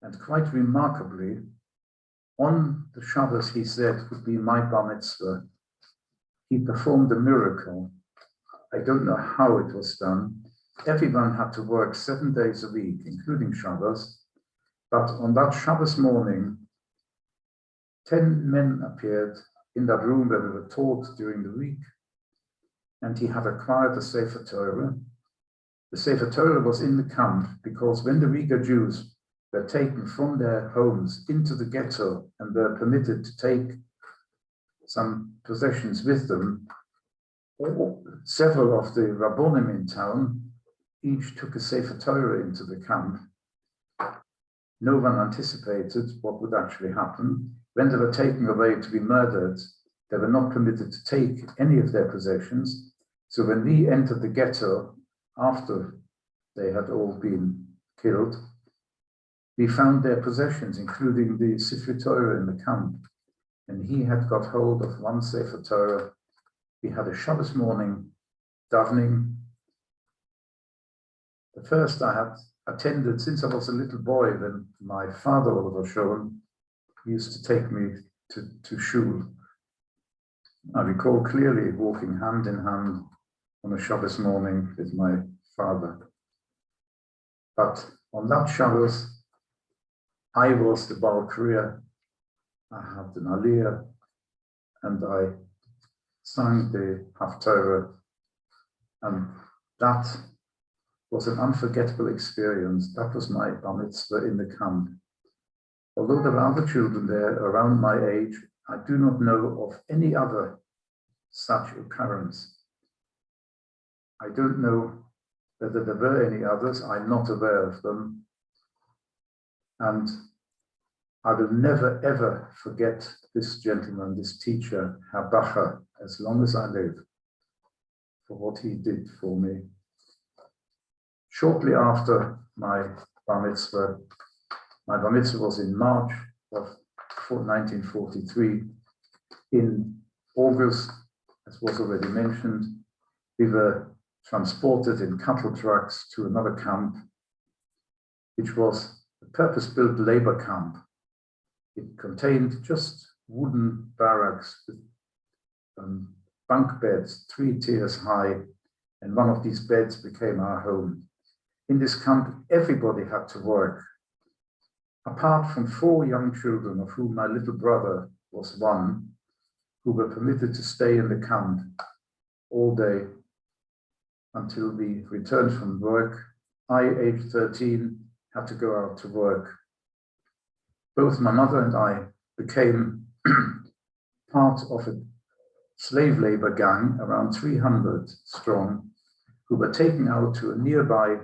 S2: And quite remarkably, on the Shabbos he said would be my bar mitzvah, he performed a miracle. I don't know how it was done. Everyone had to work 7 days a week, including Shabbos. But on that Shabbos morning, 10 men appeared in that room where we were taught during the week, and he had acquired the Sefer Torah. The Sefer Torah was in the camp because when the Riga Jews were taken from their homes into the ghetto and were permitted to take some possessions with them, several of the Rabbonim in town each took a Sefer Torah into the camp. No one anticipated what would actually happen. When they were taken away to be murdered, they were not permitted to take any of their possessions. So when we entered the ghetto, after they had all been killed, we found their possessions, including the Sefer Torah in the camp. And he had got hold of one Sefer Torah. We had a Shabbos morning davening. The first I had attended since I was a little boy, when my father, Oliver Schoen, used to take me to shul. I recall clearly walking hand in hand on a Shabbos morning with my father. But on that Shabbos, I was the Baal Kriya. I had an Aliyah, and I sang the Haftarah, and that was an unforgettable experience. That was my bar mitzvah in the camp. Although there were other children there around my age, I do not know of any other such occurrence. I don't know whether there were any others. I'm not aware of them. And I will never, ever forget this gentleman, this teacher, Herr Bacher, as long as I live, for what he did for me. Shortly after my bar mitzvah was in March of 1943. In August, as was already mentioned, we were transported in cattle trucks to another camp, which was a purpose-built labor camp. It contained just wooden barracks with bunk beds, 3 tiers high, and one of these beds became our home. In this camp, everybody had to work, apart from 4 young children, of whom my little brother was one, who were permitted to stay in the camp all day until we returned from work. I, aged 13, had to go out to work. Both my mother and I became part of a slave labor gang, around 300 strong, who were taken out to a nearby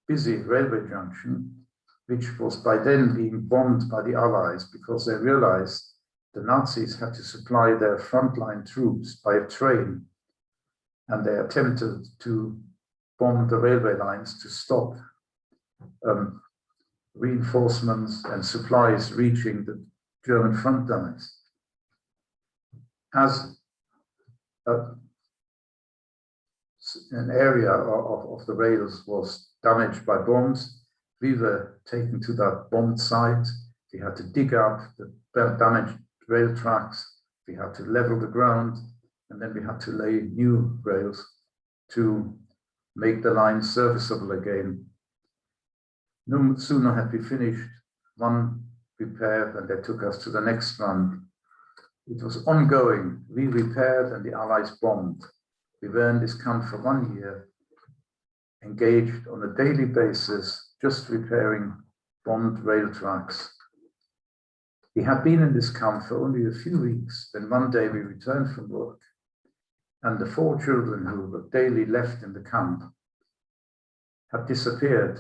S2: busy railway junction, which was by then being bombed by the Allies because they realized the Nazis had to supply their frontline troops by train, and they attempted to bomb the railway lines to stop reinforcements and supplies reaching the German front lines. As an area of the rails was damaged by bombs, we were taken to that bombed site. We had to dig up the damaged rail tracks. We had to level the ground, and then we had to lay new rails to make the line serviceable again. No sooner had we finished one repair than they took us to the next one. It was ongoing. We repaired and the Allies bombed. We were in this camp for 1 year, engaged on a daily basis, just repairing bombed rail tracks. We had been in this camp for only a few weeks. Then one day we returned from work, and the 4 children who were daily left in the camp had disappeared.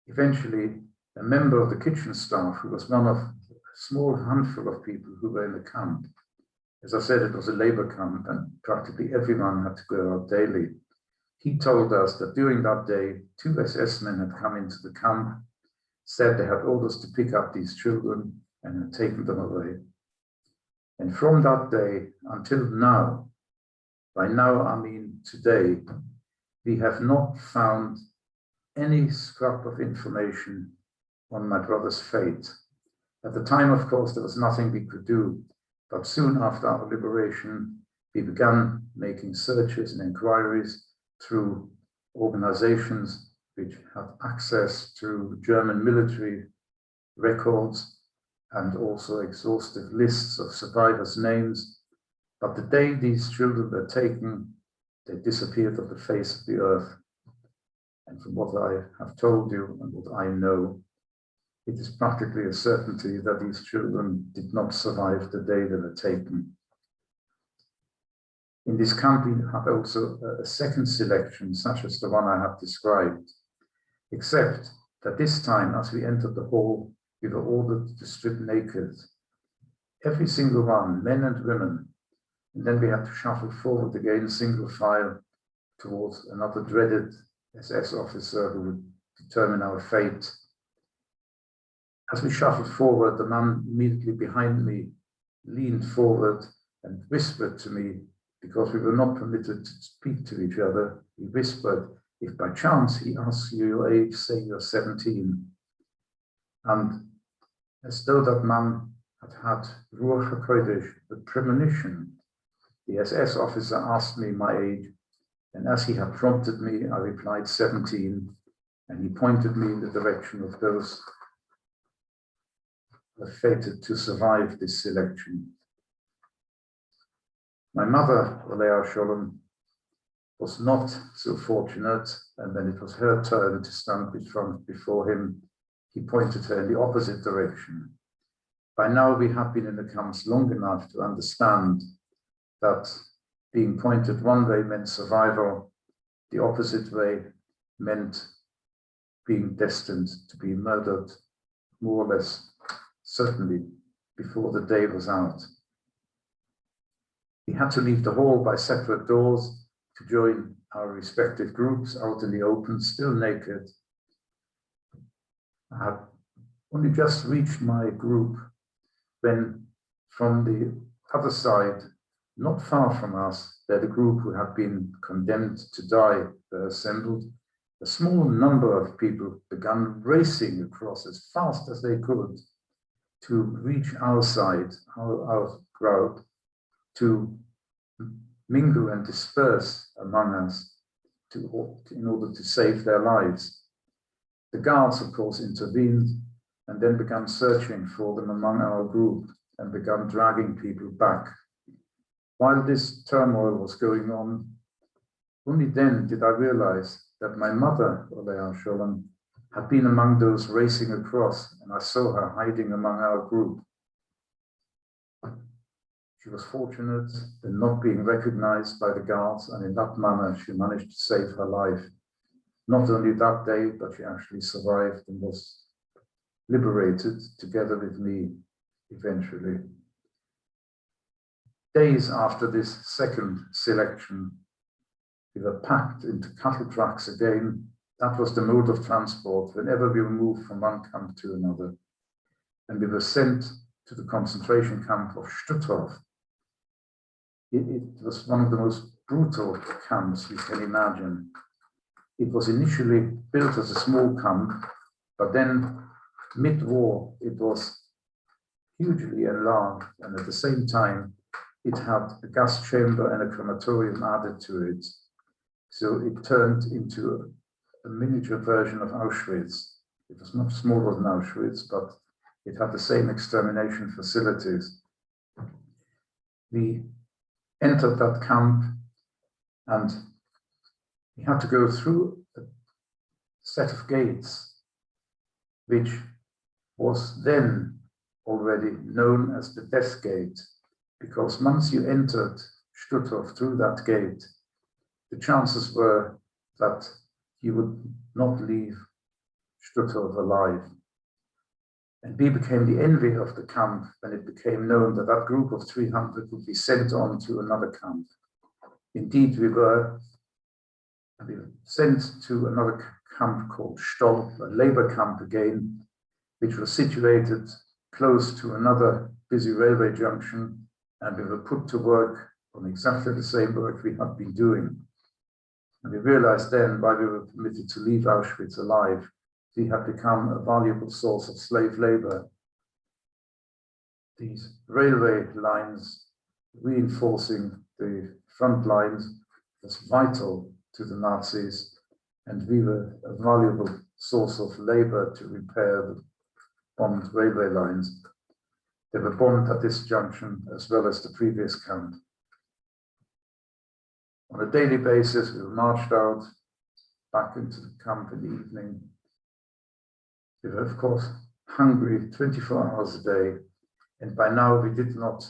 S2: Eventually, a member of the kitchen staff, who was one of a small handful of people who were in the camp, as I said, it was a labor camp and practically everyone had to go out daily. He told us that during that day, 2 SS men had come into the camp, said they had orders to pick up these children and had taken them away. And from that day until now, by now I mean today, we have not found any scrap of information on my brother's fate. At the time, of course, there was nothing we could do, but soon after our liberation, We began making searches and inquiries through organizations which had access to German military records and also exhaustive lists of survivors' names. But the day these children were taken, they disappeared off the face of the earth. And from what I have told you and what I know, it is practically a certainty that these children did not survive the day they were taken. In this camp, we had also a second selection, such as the one I have described, except that this time, as we entered the hall, we were ordered to strip naked. Every single one, men and women. And then we had to shuffle forward again, single file, towards another dreaded SS officer who would determine our fate. As we shuffled forward, the man immediately behind me leaned forward and whispered to me, because we were not permitted to speak to each other. He whispered, if by chance he asks you your age, say you're 17. And as though that man had had Ruach HaKodesh, the premonition, the SS officer asked me my age, and as he had prompted me, I replied 17, and he pointed me in the direction of those who were fated to survive this selection. My mother, Olea Sholem, was not so fortunate, and when it was her turn to stand before him, he pointed her in the opposite direction. By now, we have been in the camps long enough to understand that being pointed one way meant survival, the opposite way meant being destined to be murdered, more or less certainly, before the day was out. We had to leave the hall by separate doors to join our respective groups out in the open, still naked. I had only just reached my group when from the other side, not far from us, where the group who had been condemned to die were assembled, a small number of people began racing across as fast as they could to reach our side, our crowd, to mingle and disperse among us in order to save their lives. The guards, of course, intervened and then began searching for them among our group and began dragging people back. While this turmoil was going on, only then did I realize that my mother, Olea Sholem, had been among those racing across, and I saw her hiding among our group. She was fortunate in not being recognized by the guards, and in that manner she managed to save her life. Not only that day, but she actually survived and was liberated together with me eventually. Days after this second selection, we were packed into cattle trucks again. That was the mode of transport whenever we were moved from one camp to another. And we were sent to the concentration camp of Stutthof. It was one of the most brutal camps you can imagine. It was initially built as a small camp, but then mid-war it was hugely enlarged, and at the same time it had a gas chamber and a crematorium added to it. So it turned into a miniature version of Auschwitz. It was much smaller than Auschwitz, but it had the same extermination facilities. We entered that camp and we had to go through a set of gates, which was then already known as the death gate, because once you entered Stutthof through that gate, the chances were that you would not leave Stutthof alive. And we became the envy of the camp when it became known that that group of 300 would be sent on to another camp. Indeed, we were sent to another camp called Stolp, a labor camp again, which was situated close to another busy railway junction, and we were put to work on exactly the same work we had been doing. And we realized then why we were permitted to leave Auschwitz alive. We had become a valuable source of slave labor. These railway lines reinforcing the front lines was vital to the Nazis, and we were a valuable source of labor to repair the bombed railway lines. They were bombed at this junction as well as the previous camp. On a daily basis, we were marched out back into the camp in the evening. We were, of course, hungry 24 hours a day, and by now we did not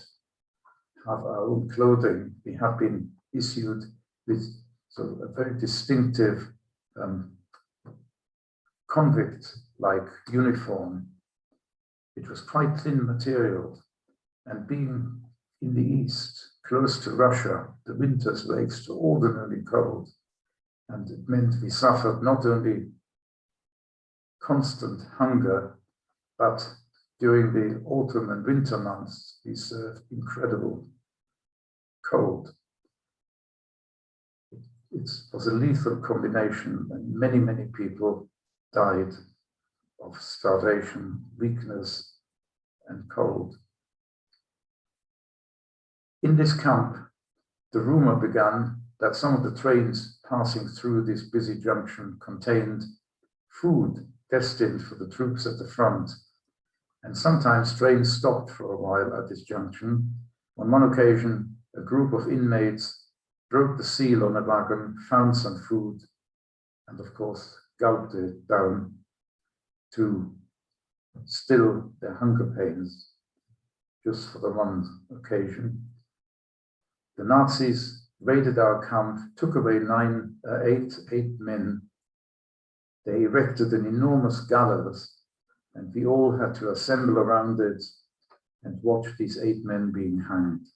S2: have our own clothing. We had been issued with sort of a very distinctive convict-like uniform. It was quite thin material, and being in the east, close to Russia, the winters were extraordinarily cold, and it meant we suffered not only constant hunger, but during the autumn and winter months, we served incredible cold. It was a lethal combination, and many, many people died of starvation, weakness, and cold. In this camp, the rumor began that some of the trains passing through this busy junction contained food destined for the troops at the front. And sometimes trains stopped for a while at this junction. On one occasion, a group of inmates broke the seal on a wagon, found some food, and of course, gulped it down to still their hunger pains, just for the one occasion. The Nazis raided our camp, took away eight men. They erected an enormous gallows, and we all had to assemble around it and watch these 8 men being hanged.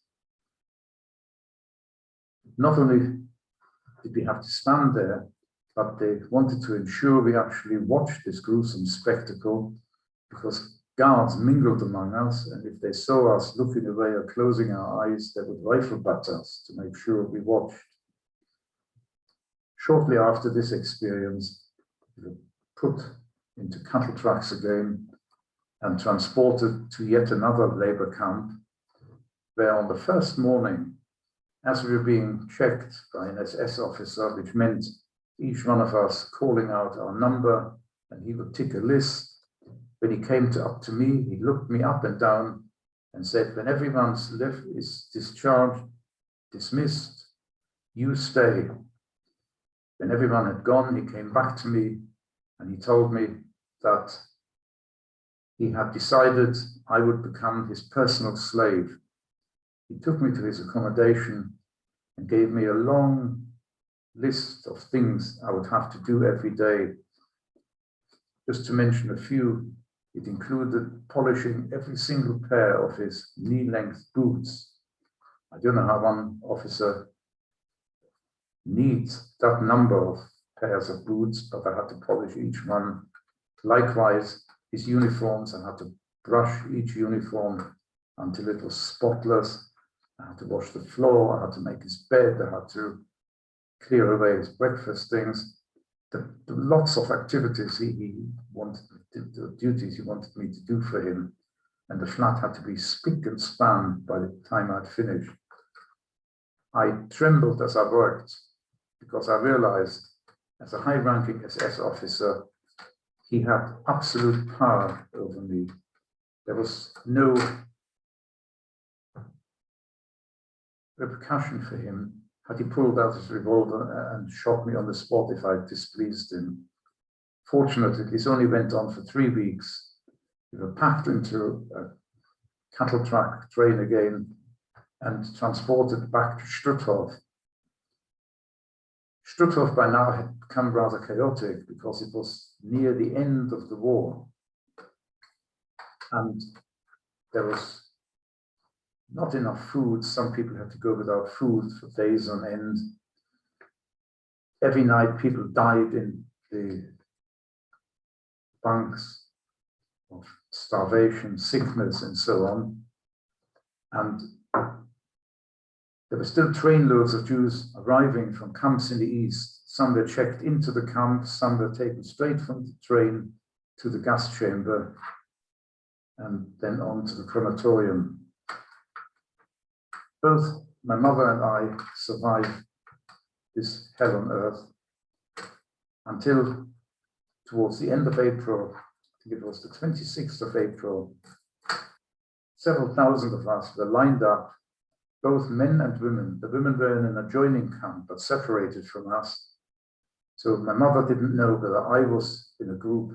S2: Not only did we have to stand there, but they wanted to ensure we actually watched this gruesome spectacle, because guards mingled among us, and if they saw us looking away or closing our eyes, they would rifle butt us to make sure we watched. Shortly after this experience, we were put into cattle trucks again and transported to yet another labor camp, where on the first morning, as we were being checked by an SS officer, which meant each one of us calling out our number, and he would tick a list. When he came up to me, he looked me up and down and said, when everyone's left is discharged, dismissed, you stay. When everyone had gone, he came back to me and he told me that he had decided I would become his personal slave. He took me to his accommodation and gave me a long list of things I would have to do every day. Just to mention a few, it included polishing every single pair of his knee-length boots. I don't know how one officer needs that number of pairs of boots, but I had to polish each one. Likewise, his uniforms, I had to brush each uniform until it was spotless. I had to wash the floor, I had to make his bed, I had to clear away his breakfast things. The lots of activities he wanted, the duties he wanted me to do for him, and the flat had to be spick and span by the time I'd finished. I trembled as I worked because I realized, as a high-ranking SS officer, he had absolute power over me. There was no repercussion for him had he pulled out his revolver and shot me on the spot if I displeased him. Fortunately, this only went on for 3 weeks. We were packed into a cattle truck train again and transported back to Stutthof. Stutthof by now had become rather chaotic because it was near the end of the war. And there was not enough food. Some people had to go without food for days on end. Every night people died in the bunks of starvation, sickness, and so on. And there were still trainloads of Jews arriving from camps in the east. Some were checked into the camp, some were taken straight from the train to the gas chamber and then on to the crematorium. Both my mother and I survived this hell on earth until towards the end of April. I think it was the 26th of April. Several thousand of us were lined up, both men and women. The women were in an adjoining camp, but separated from us. So my mother didn't know whether I was in a group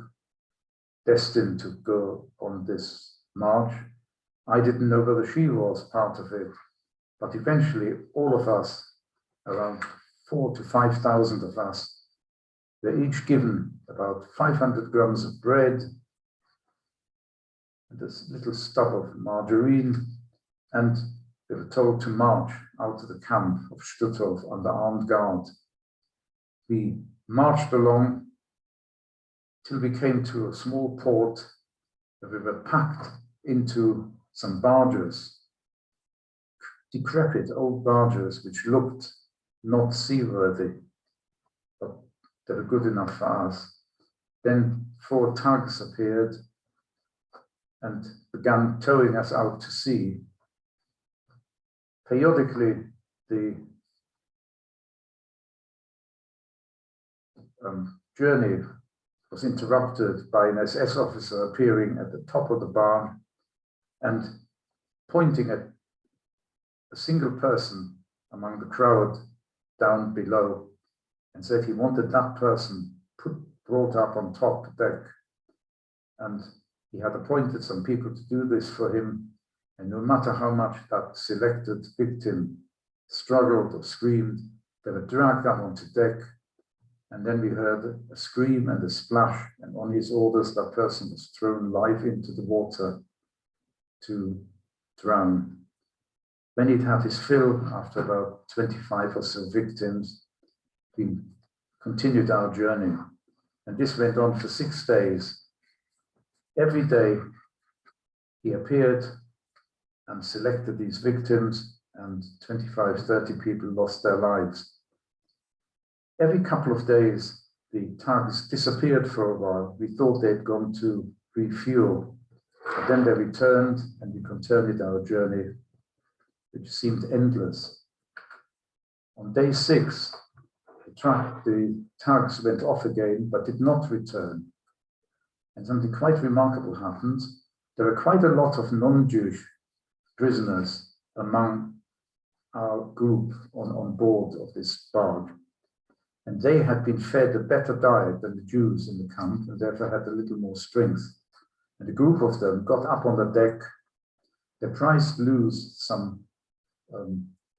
S2: destined to go on this march. I didn't know whether she was part of it. But eventually, all of us, around 4,000 to 5,000 of us, were each given about 500 grams of bread, and this little stub of margarine, and they were told to march out of the camp of Stutthof under armed guard. We marched along till we came to a small port where we were packed into some barges, decrepit old barges which looked not seaworthy, but they were good enough for us. Then 4 tugs appeared and began towing us out to sea. Periodically, the journey was interrupted by an SS officer appearing at the top of the barge and pointing at a single person among the crowd down below and said he wanted that person brought up on top deck. And he had appointed some people to do this for him. And no matter how much that selected victim struggled or screamed, they were dragged up onto deck. And then we heard a scream and a splash, and on his orders, that person was thrown live into the water to drown. When he'd had his fill, after about 25 or so victims, we continued our journey. And this went on for 6 days. Every day, he appeared and selected these victims, and 25, 30 people lost their lives. Every couple of days, the tugs disappeared for a while. We thought they'd gone to refuel, but then they returned and we continued our journey, which seemed endless. On day 6, the tugs went off again, but did not return. And something quite remarkable happened. There were quite a lot of non-Jewish prisoners among our group on board of this barge. And they had been fed a better diet than the Jews in the camp, and therefore had a little more strength. And a group of them got up on the deck. They prized loose some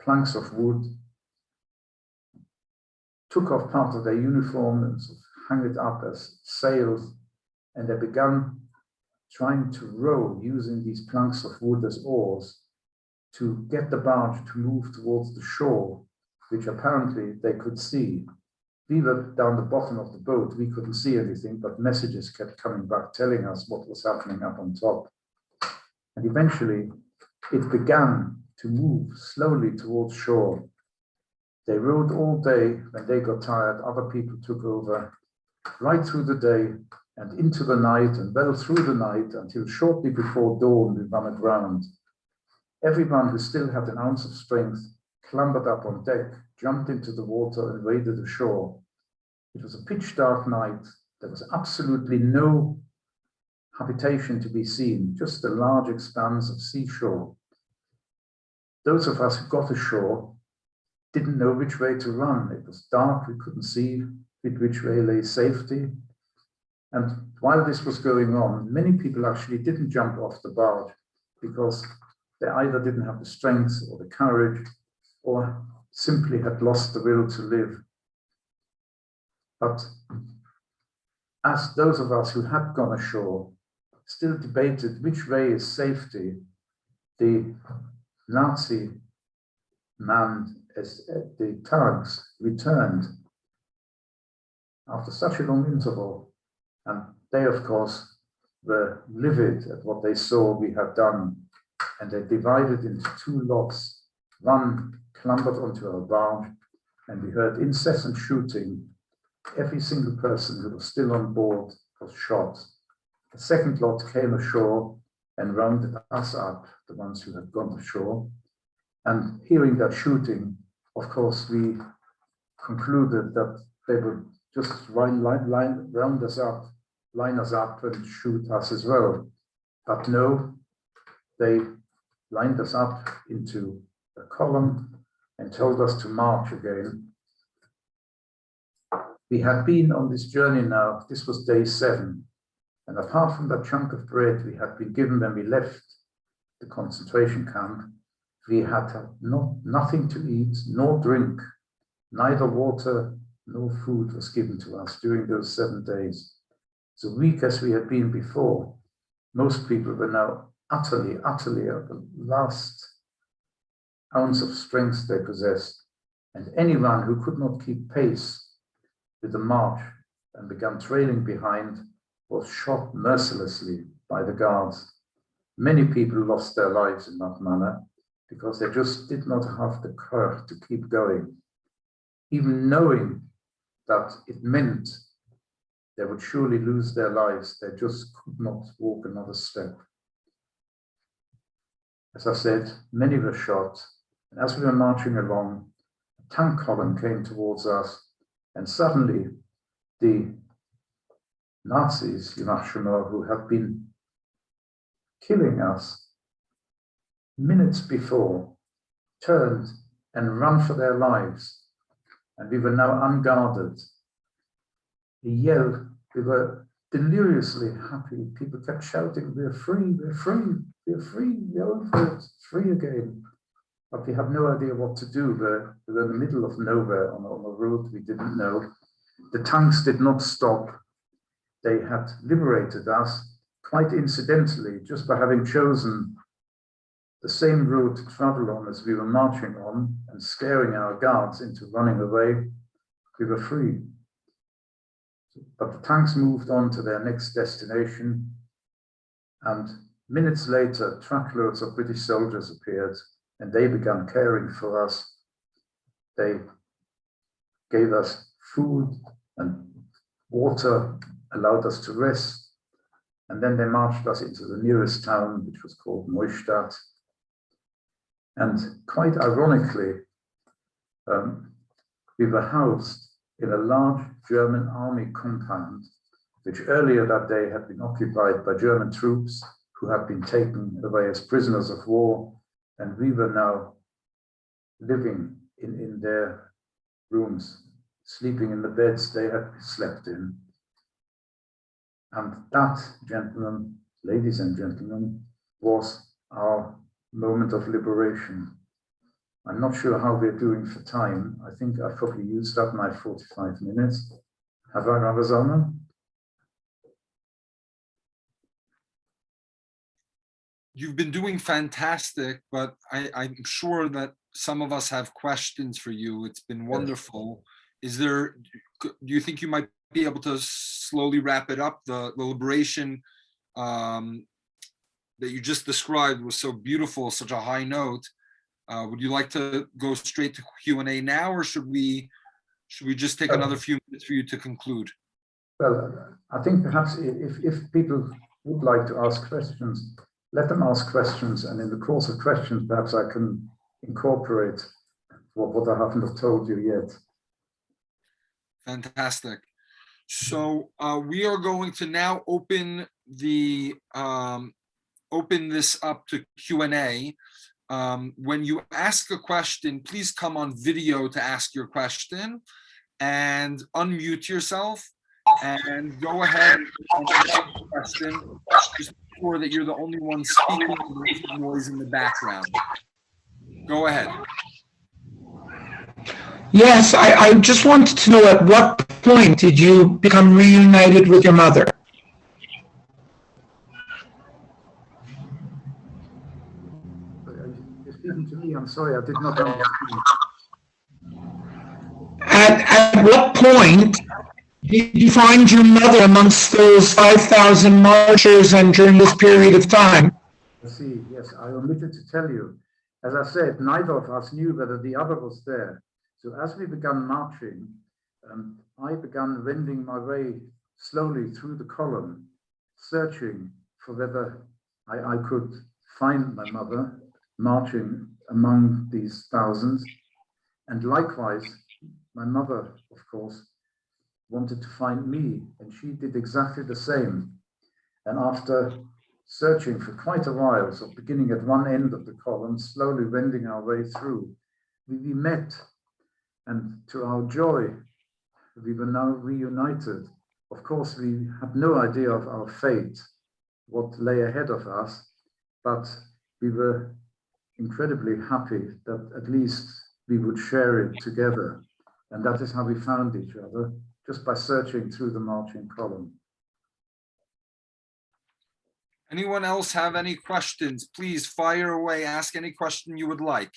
S2: planks of wood, took off part of their uniform and sort of hung it up as sails, and they began trying to row using these planks of wood as oars to get the barge to move towards the shore, which apparently they could see. We were down the bottom of the boat, we couldn't see anything, but messages kept coming back telling us what was happening up on top. And eventually it began to move slowly towards shore. They rowed all day. When they got tired, other people took over, right through the day and into the night and well through the night until shortly before dawn we ran aground. Everyone who still had an ounce of strength clambered up on deck, jumped into the water and waded ashore. It was a pitch dark night. There was absolutely no habitation to be seen, just a large expanse of seashore. Those of us who got ashore didn't know which way to run. It was dark, we couldn't see which way lay safety. And while this was going on, many people actually didn't jump off the barge because they either didn't have the strength or the courage or simply had lost the will to live. But as those of us who had gone ashore still debated which way is safety, the Nazi man, as the tugs returned after such a long interval, and they of course were livid at what they saw we had done, and they divided into 2 lots. One clambered onto our barge, and we heard incessant shooting. Every single person who was still on board was shot. The second lot came ashore and rounded us up, the ones who had gone ashore. And hearing that shooting, of course, we concluded that they would just line us up and shoot us as well. But no, they lined us up into a column and told us to march again. We had been on this journey now, this was day 7. And apart from that chunk of bread we had been given when we left the concentration camp, we had nothing to eat, nor drink, neither water nor food was given to us during those 7 days. So weak as we had been before, most people were now utterly at the last ounce of strength they possessed. And anyone who could not keep pace with the march and began trailing behind was shot mercilessly by the guards. Many people lost their lives in that manner because they just did not have the courage to keep going, even knowing that it meant they would surely lose their lives. They just could not walk another step. As I said, many were shot, and as we were marching along, a tank column came towards us, and suddenly the Nazis, who had been killing us minutes before, turned and ran for their lives, and we were now unguarded. The yell, we were deliriously happy. People kept shouting, "We're free, we're free, we're free, we're over it, free again." But we had no idea what to do. We were in the middle of nowhere on a road we didn't know. The tanks did not stop. They had liberated us quite incidentally, just by having chosen the same road to travel on as we were marching on and scaring our guards into running away. We were free. But the tanks moved on to their next destination, and minutes later, truckloads of British soldiers appeared, and they began caring for us. They gave us food and water, allowed us to rest, and then they marched us into the nearest town, which was called Neustadt. And quite ironically, we were housed in a large German army compound, which earlier that day had been occupied by German troops who had been taken away as prisoners of war, and we were now living in their rooms, sleeping in the beds they had slept in. And that, gentlemen, ladies and gentlemen, was our moment of liberation. I'm not sure how we're doing for time. I think I've probably used up my 45 minutes. Have I, Rabbi Zalman?
S1: You've been doing fantastic, but I'm sure that some of us have questions for you. It's been wonderful. Do you think you might be able to slowly wrap it up? The liberation that you just described was so beautiful, such a high note. Would you like to go straight to Q&A now, or should we just take another few minutes for you to conclude?
S2: Well, I think perhaps if people would like to ask questions, let them ask questions, and in the course of questions, perhaps I can incorporate what I haven't told you yet.
S1: Fantastic. So we are going to now open this up to Q&A. When you ask a question, please come on video to ask your question and unmute yourself and go ahead and ask the question. Just make sure that you're the only one speaking and there's no noise in the background. Go ahead.
S4: Yes, I just wanted to know, at what point did you become reunited with your mother?
S2: You're speaking to me, I'm sorry, I did not understand.
S4: At what point did you find your mother amongst those 5,000 marchers and during this period of time?
S2: I see, yes, I omitted to tell you. As I said, neither of us knew whether the other was there. So as we began marching, I began wending my way slowly through the column, searching for whether I could find my mother. marching among these thousands. And likewise, my mother, of course, wanted to find me, and she did exactly the same. And after searching for quite a while, so beginning at one end of the column, slowly wending our way through, we met, and to our joy, we were now reunited. Of course, we had no idea of our fate, what lay ahead of us, but we were incredibly happy that at least we would share it together. And that is how we found each other, just by searching through the marching column.
S1: Anyone else have any questions? Please fire away, ask any question you would like.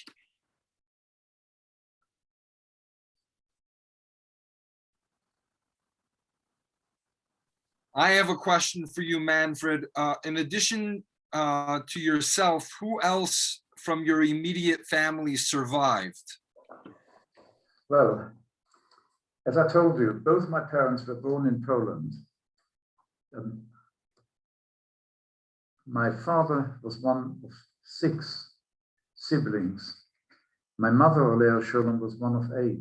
S1: I have a question for you, Manfred. In addition to yourself, who else from your immediate family survived?
S2: Well, as I told you, both my parents were born in Poland. My father was one of 6 siblings. My mother, Olea Sholem, was one of 8.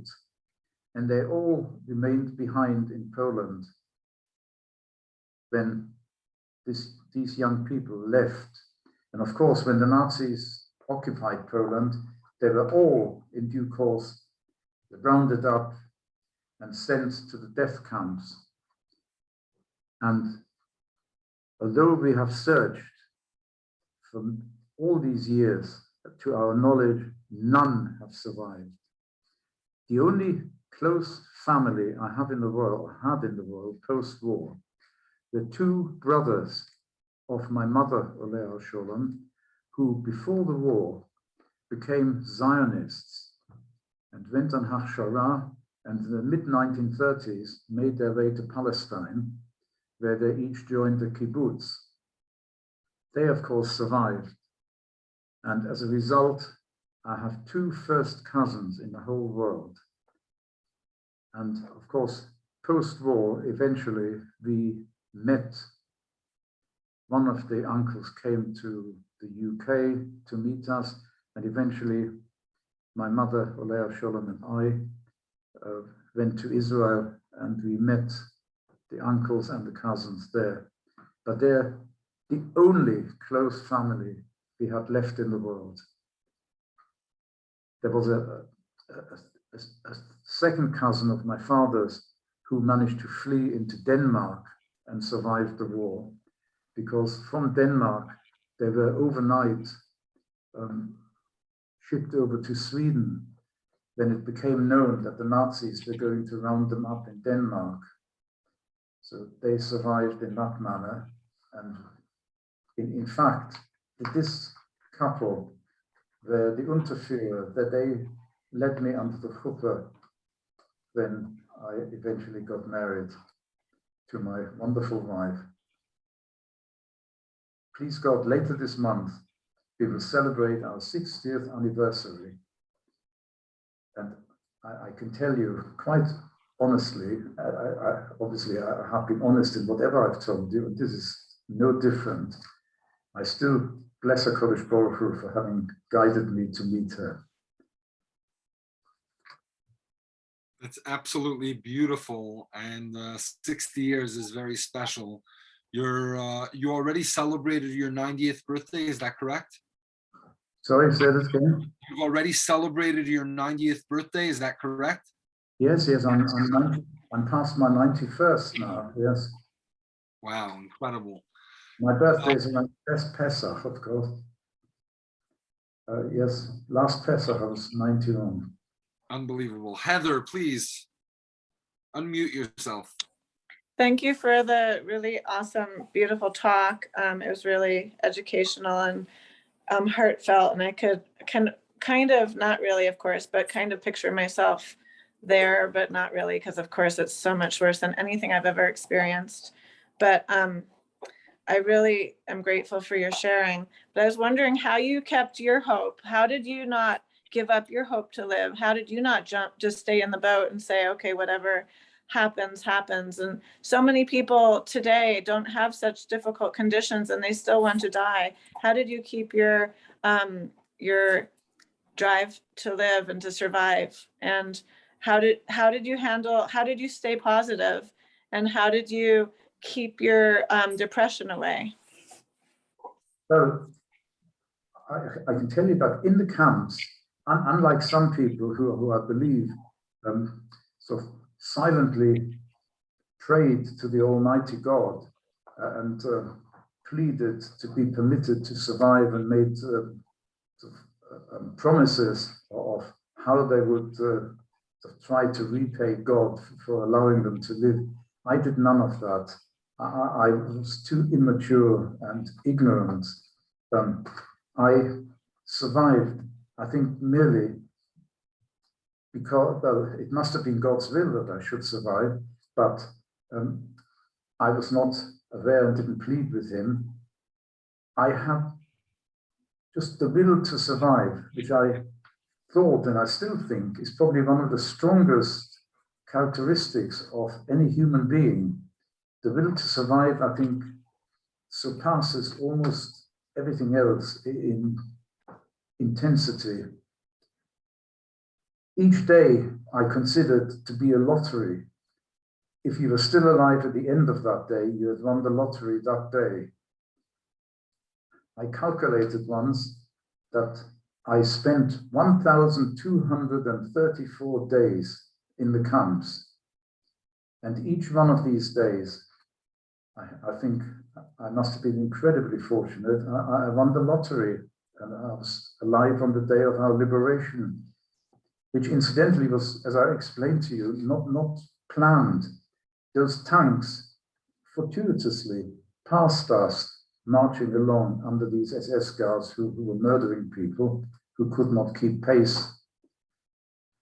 S2: And they all remained behind in Poland when these young people left. And of course, when the Nazis occupied Poland, they were all in due course rounded up and sent to the death camps. And although we have searched for all these years, to our knowledge, none have survived. The only close family I have in the world, had in the world post-war, the 2 brothers of my mother, Olea Sholem, who before the war became Zionists and went on Hachshara, and in the mid-1930s made their way to Palestine, where they each joined the kibbutz. They, of course, survived. And as a result, I have 2 first cousins in the whole world. And of course, post-war, eventually we met. One of the uncles came to the UK to meet us, and eventually my mother, Olea Sholem, and I went to Israel, and we met the uncles and the cousins there. But they're the only close family we had left in the world. There was a second cousin of my father's who managed to flee into Denmark and survived the war, because from Denmark they were overnight shipped over to Sweden when it became known that the Nazis were going to round them up in Denmark. So they survived in that manner. And in fact, this couple, the Unterführer, that they led me under the chuppah when I eventually got married to my wonderful wife. Please God, later this month, we will celebrate our 60th anniversary. And I can tell you quite honestly, obviously I have been honest in whatever I've told you, and this is no different. I still bless HaKadosh Baruch Hu for having guided me to meet her.
S1: That's absolutely beautiful, and 60 years is very special. You already celebrated your 90th birthday, is that correct?
S2: Sorry, say that again.
S1: You've already celebrated your 90th birthday, is that correct?
S2: Yes, I'm past my 91st now, yes.
S1: Wow, incredible.
S2: My birthday is my best Pesach, of course. Yes, last Pesach I was 91.
S1: Unbelievable. Heather, please unmute yourself.
S5: Thank you for the really awesome, beautiful talk. It was really educational and heartfelt, and I could kind of, not really, of course, but kind of picture myself there, but not really, because of course it's so much worse than anything I've ever experienced. But I really am grateful for your sharing. But I was wondering how you kept your hope. How did you not give up your hope to live? How did you not just stay in the boat and say, okay, whatever happens, happens? And so many people today don't have such difficult conditions and they still want to die. How did you keep your your drive to live and to survive? And how did you stay positive, and how did you keep your depression away?
S2: Well, I can tell you that in the camps, unlike some people who I believe sort of silently prayed to the Almighty God and pleaded to be permitted to survive and made promises of how they would try to repay God for allowing them to live. I did none of that. I was too immature and ignorant. I survived, I think, merely because, well, it must have been God's will that I should survive, but I was not aware and didn't plead with him. I had just the will to survive, which I thought, and I still think, is probably one of the strongest characteristics of any human being. The will to survive, I think, surpasses almost everything else in intensity. Each day I considered to be a lottery. If you were still alive at the end of that day, you had won the lottery that day. I calculated once that I spent 1,234 days in the camps. And each one of these days, I think I must have been incredibly fortunate. I won the lottery, and I was alive on the day of our liberation, which incidentally was, as I explained to you, not planned. Those tanks fortuitously passed us, marching along under these SS guards who were murdering people who could not keep pace.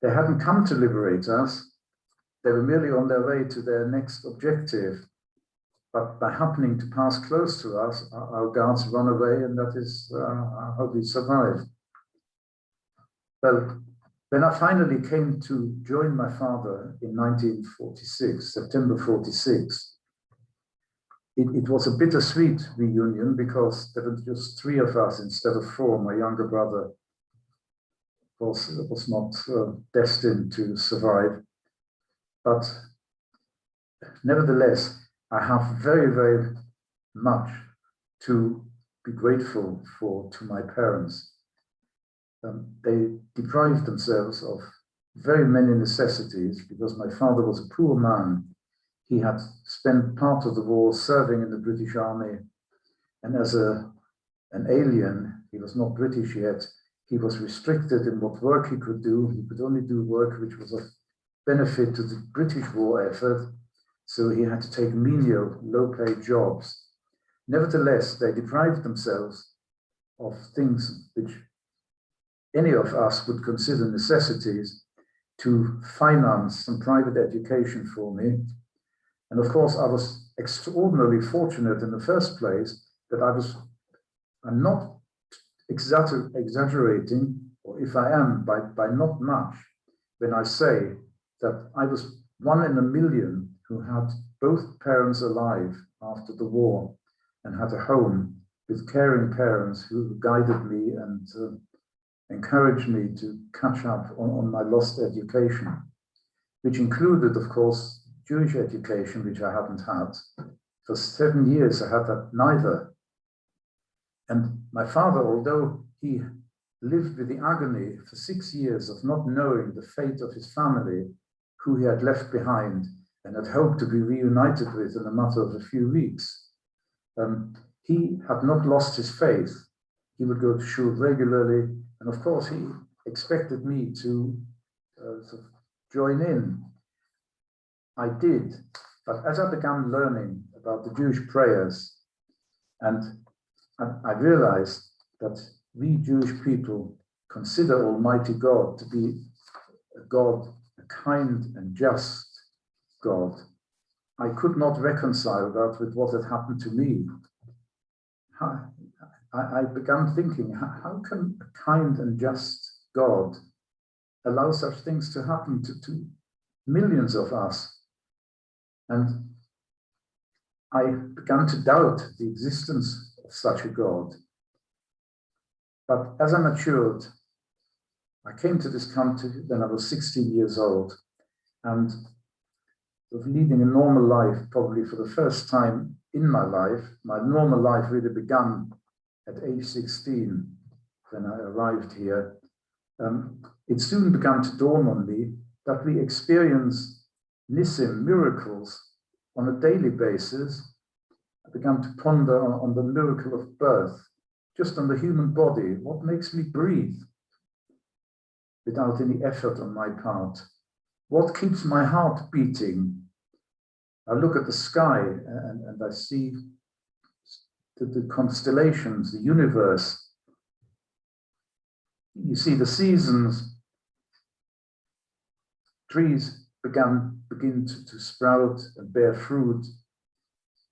S2: They hadn't come to liberate us. They were merely on their way to their next objective. But by happening to pass close to us, our guards run away, and that is how we survived. Well, when I finally came to join my father in 1946, September 46, it was a bittersweet reunion because there were just 3 of us instead of 4. My younger brother was not destined to survive. But nevertheless, I have very, very much to be grateful for to my parents. They deprived themselves of very many necessities because my father was a poor man. He had spent part of the war serving in the British Army, and as an alien, he was not British yet. He was restricted in what work he could do. He could only do work which was of benefit to the British war effort, so he had to take menial, low-paid jobs. Nevertheless, they deprived themselves of things which any of us would consider necessities to finance some private education for me. And of course, I was extraordinarily fortunate in the first place that I'm not exaggerating, or if I am, by not much, when I say that I was 1 in a million who had both parents alive after the war and had a home with caring parents who guided me and encouraged me to catch up on my lost education, which included, of course, Jewish education, which I hadn't had. For 7 years, I had that neither. And my father, although he lived with the agony for 6 years of not knowing the fate of his family, who he had left behind and had hoped to be reunited with in a matter of a few weeks, he had not lost his faith. He would go to shul regularly, and of course he expected me to sort of join in. I did, but as I began learning about the Jewish prayers, and I realized that we Jewish people consider Almighty God to be a God, a kind and just God, I could not reconcile that with what had happened to me. I began thinking, how can a kind and just God allow such things to happen to millions of us? And I began to doubt the existence of such a God. But as I matured, I came to this country when I was 16 years old, and of leading a normal life, probably for the first time in my life. My normal life really began at age 16 when I arrived here. It soon began to dawn on me that we experience Nissim, miracles, on a daily basis. I began to ponder on the miracle of birth, just on the human body. What makes me breathe without any effort on my part? What keeps my heart beating? I look at the sky and I see the constellations, the universe. You see the seasons. Trees begin to sprout and bear fruit.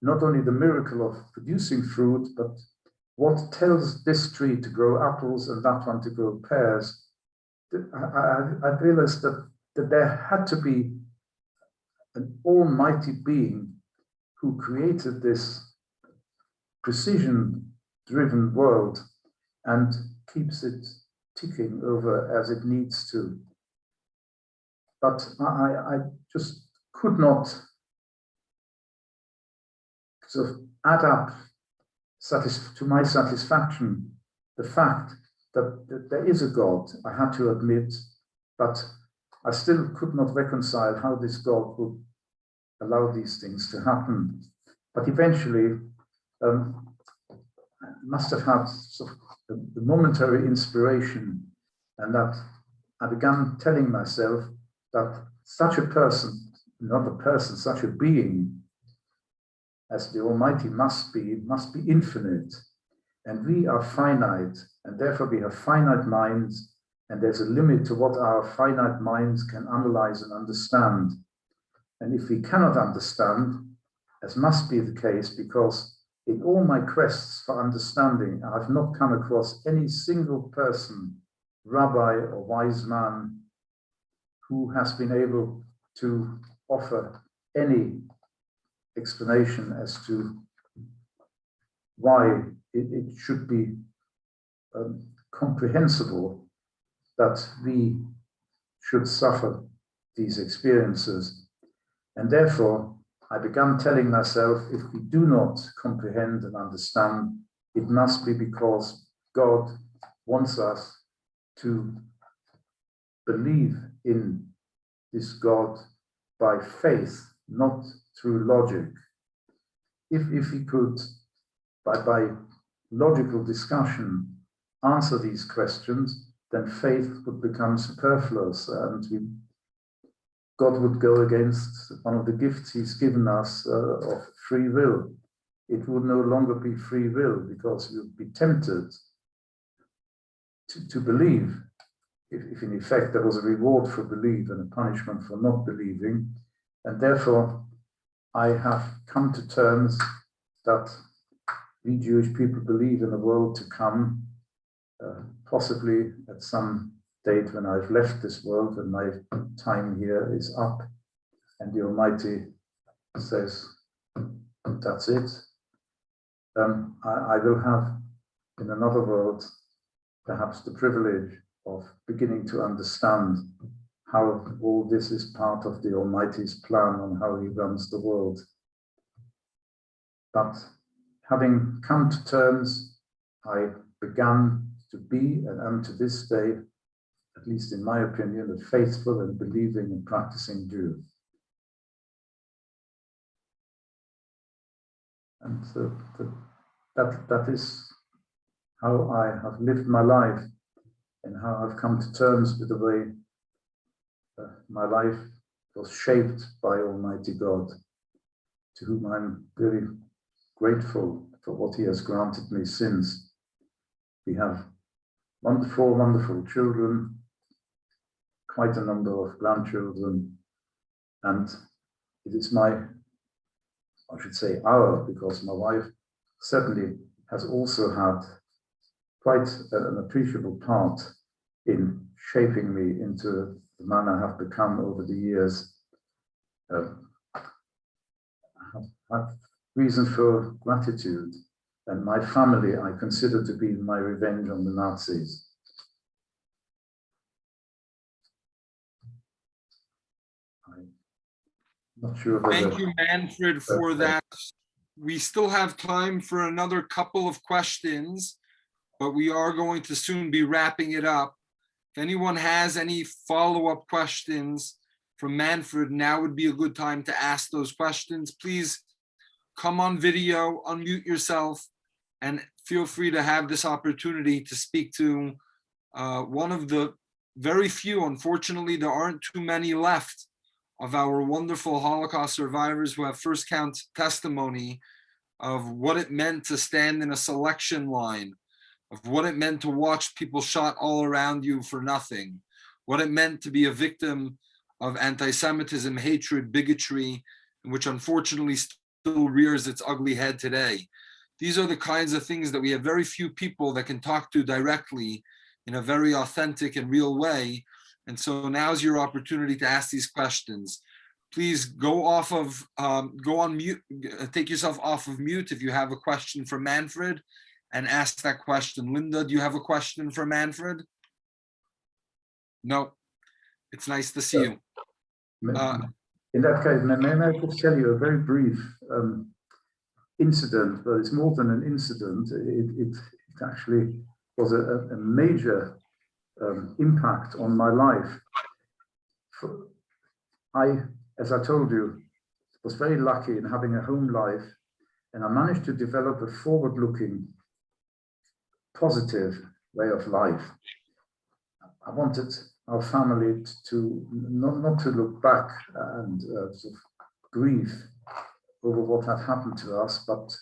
S2: Not only the miracle of producing fruit, but what tells this tree to grow apples and that one to grow pears. I realized that there had to be an almighty being who created this precision-driven world and keeps it ticking over as it needs to. But I just could not sort of add up to my satisfaction the fact that there is a God, I had to admit, but I still could not reconcile how this God would allow these things to happen. But eventually, I must have had sort of the momentary inspiration, and that I began telling myself that such a person, not a person, such a being as the Almighty must be infinite. And we are finite, and therefore we have finite minds, and there's a limit to what our finite minds can analyze and understand. And if we cannot understand, as must be the case, because in all my quests for understanding, I've not come across any single person, rabbi or wise man, who has been able to offer any explanation as to why it should be comprehensible that we should suffer these experiences. And therefore, I began telling myself, if we do not comprehend and understand, it must be because God wants us to believe in this God by faith, not through logic. If he could, by logical discussion, answer these questions, then faith would become superfluous, and God would go against one of the gifts he's given us of free will. It would no longer be free will, because we would be tempted to believe, if in effect there was a reward for belief and a punishment for not believing. And therefore, I have come to terms that we Jewish people believe in a world to come, possibly at some date when I've left this world and my time here is up, and the Almighty says, that's it. I will have in another world perhaps the privilege of beginning to understand how all this is part of the Almighty's plan on how he runs the world. But having come to terms, I began to be, and am to this day, at least in my opinion, a faithful and believing and practicing Jew. And that is how I have lived my life, and how I've come to terms with the way my life was shaped by Almighty God, to whom I'm really grateful for what he has granted me since. We have wonderful, wonderful children, quite a number of grandchildren, and it is I should say our, because my wife certainly has also had quite an appreciable part in shaping me into the man I have become over the years. I have reason for gratitude, And my family I consider to be my revenge on the Nazis. I'm not sure whether...
S1: Thank you, Manfred, for that. We still have time for another couple of questions, but we are going to soon be wrapping it up. If anyone has any follow-up questions from Manfred, now would be a good time to ask those questions. Please come on video, unmute yourself, and feel free to have this opportunity to speak to one of the very few, unfortunately, there aren't too many left, of our wonderful Holocaust survivors who have first-hand testimony of what it meant to stand in a selection line, of what it meant to watch people shot all around you for nothing, what it meant to be a victim of anti-Semitism, hatred, bigotry, which unfortunately still rears its ugly head today. These are the kinds of things that we have very few people that can talk to directly in a very authentic and real way. And so now's your opportunity to ask these questions. Please go on mute, take yourself off of mute if you have a question for Manfred, and ask that question. Linda, do you have a question for Manfred? No. It's nice to see you.
S2: In that case, may I just tell you a very brief incident, but it's more than an incident. It actually was a major impact on my life. As I told you, was very lucky in having a home life, and I managed to develop a forward-looking, positive way of life. I wanted our family to not to look back and sort of grieve over what had happened to us, but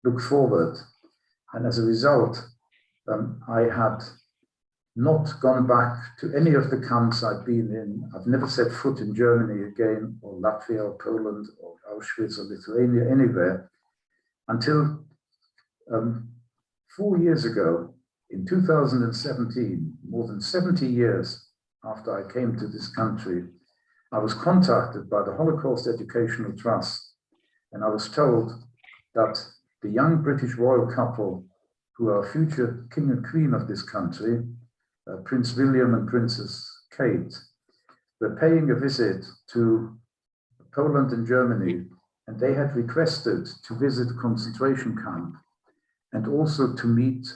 S2: look forward. And as a result, I had not gone back to any of the camps I'd been in. I've never set foot in Germany again, or Latvia, or Poland, or Auschwitz, or Lithuania, anywhere, until 4 years ago, in 2017, more than 70 years after I came to this country, I was contacted by the Holocaust Educational Trust, and I was told that the young British royal couple, who are future king and queen of this country, Prince William and Princess Kate, were paying a visit to Poland and Germany, and they had requested to visit a concentration camp and also to meet,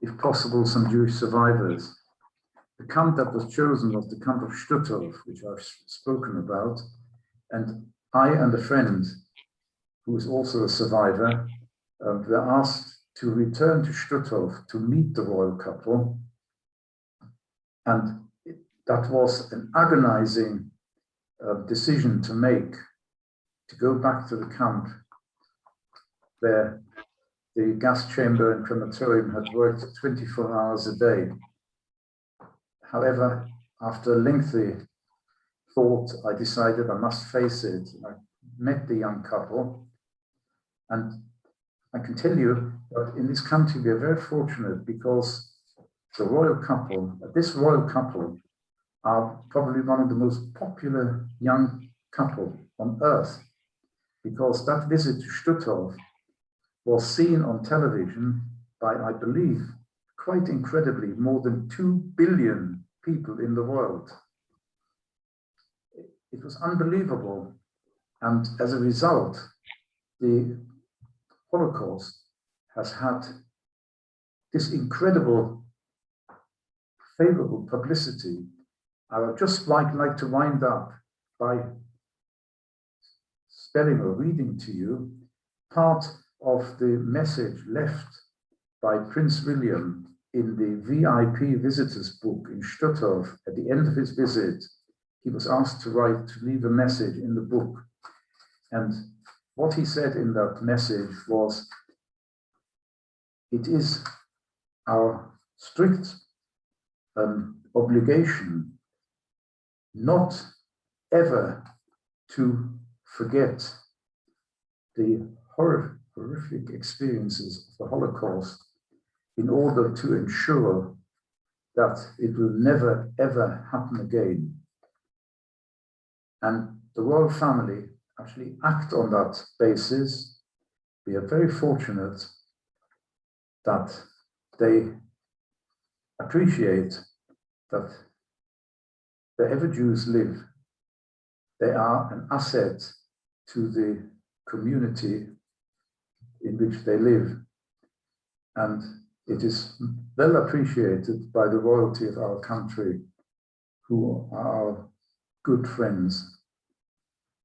S2: if possible, some Jewish survivors. The camp that was chosen was the camp of Stutthof, which I've spoken about, and I and a friend, who is also a survivor, were asked to return to Stutthof to meet the royal couple. And that was an agonizing decision to make, to go back to the camp where the gas chamber and crematorium had worked 24 hours a day. However, after lengthy thought, I decided I must face it. I met the young couple, and I can tell you that in this country we are very fortunate, because the royal couple, this royal couple, are probably one of the most popular young couple on earth, because that visit to Stutthof was seen on television by, I believe, quite incredibly, more than 2 billion people in the world. It was unbelievable. And as a result, the Holocaust has had this incredible favorable publicity. I would just like to wind up by spelling or reading to you part of the message left by Prince William in the VIP visitors book in Stutthof. At the end of his visit, he was asked to leave a message in the book. And what he said in that message was, "It is our strict obligation not ever to forget the horrific experiences of the Holocaust, in order to ensure that it will never, ever happen again." And the royal family actually act on that basis. we are very fortunate that they appreciate that wherever Jews live, they are an asset to the community in which they live. And it is well appreciated by the royalty of our country, who are our good friends.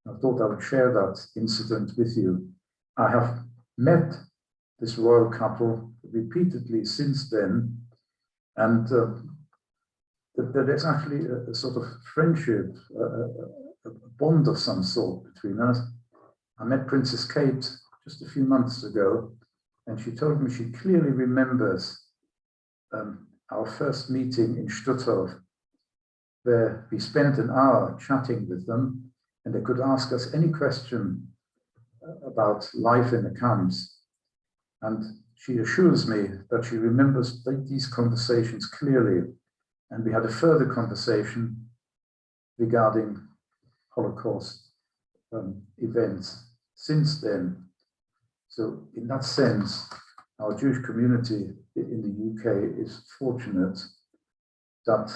S2: I thought I would share that incident with you. I have met this royal couple repeatedly since then, and there's actually a sort of friendship, a bond of some sort between us. I met Princess Kate just a few months ago, and she told me she clearly remembers our first meeting in Stuttgart, where we spent an hour chatting with them, and they could ask us any question about life in the camps. And she assures me that she remembers these conversations clearly. And we had a further conversation regarding Holocaust events since then. So in that sense, our Jewish community in the UK is fortunate that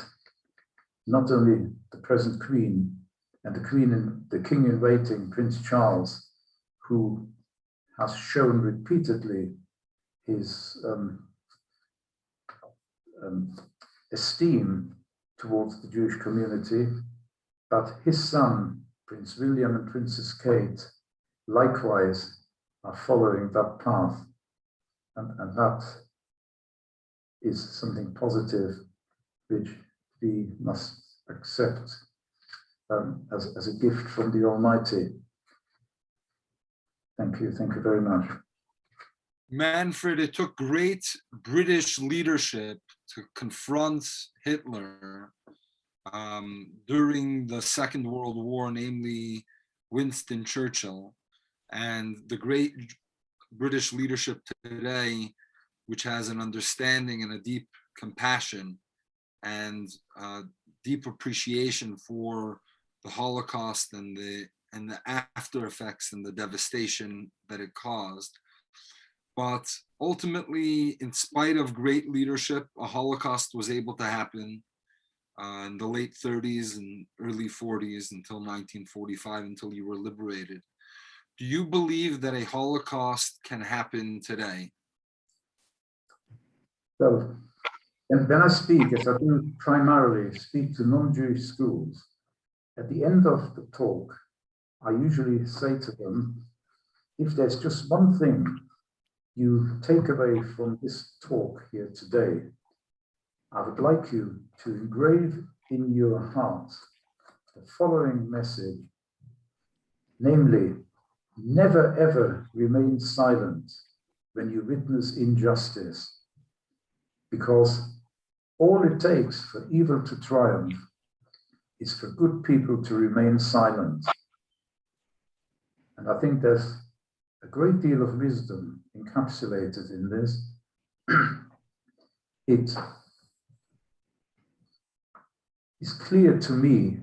S2: not only the present Queen and the King in waiting, Prince Charles, who has shown repeatedly his esteem towards the Jewish community, but his son, Prince William and Princess Kate, likewise are following that path. And that is something positive which we must accept as a gift from the Almighty. Thank you very much.
S1: Manfred, it took great British leadership to confront Hitler during the Second World War, namely Winston Churchill, and the great British leadership today, which has an understanding and a deep compassion and deep appreciation for the Holocaust and the after effects and the devastation that it caused. But ultimately, in spite of great leadership, a Holocaust was able to happen in the late 30s and early 40s until 1945, until you were liberated. Do you believe that a Holocaust can happen today?
S2: So, and when I speak, as I do primarily speak to non-Jewish schools, at the end of the talk, I usually say to them, if there's just one thing you take away from this talk here today, I would like you to engrave in your heart the following message, namely, never ever remain silent when you witness injustice, because all it takes for evil to triumph is for good people to remain silent. And I think there's a great deal of wisdom encapsulated in this. It is clear to me,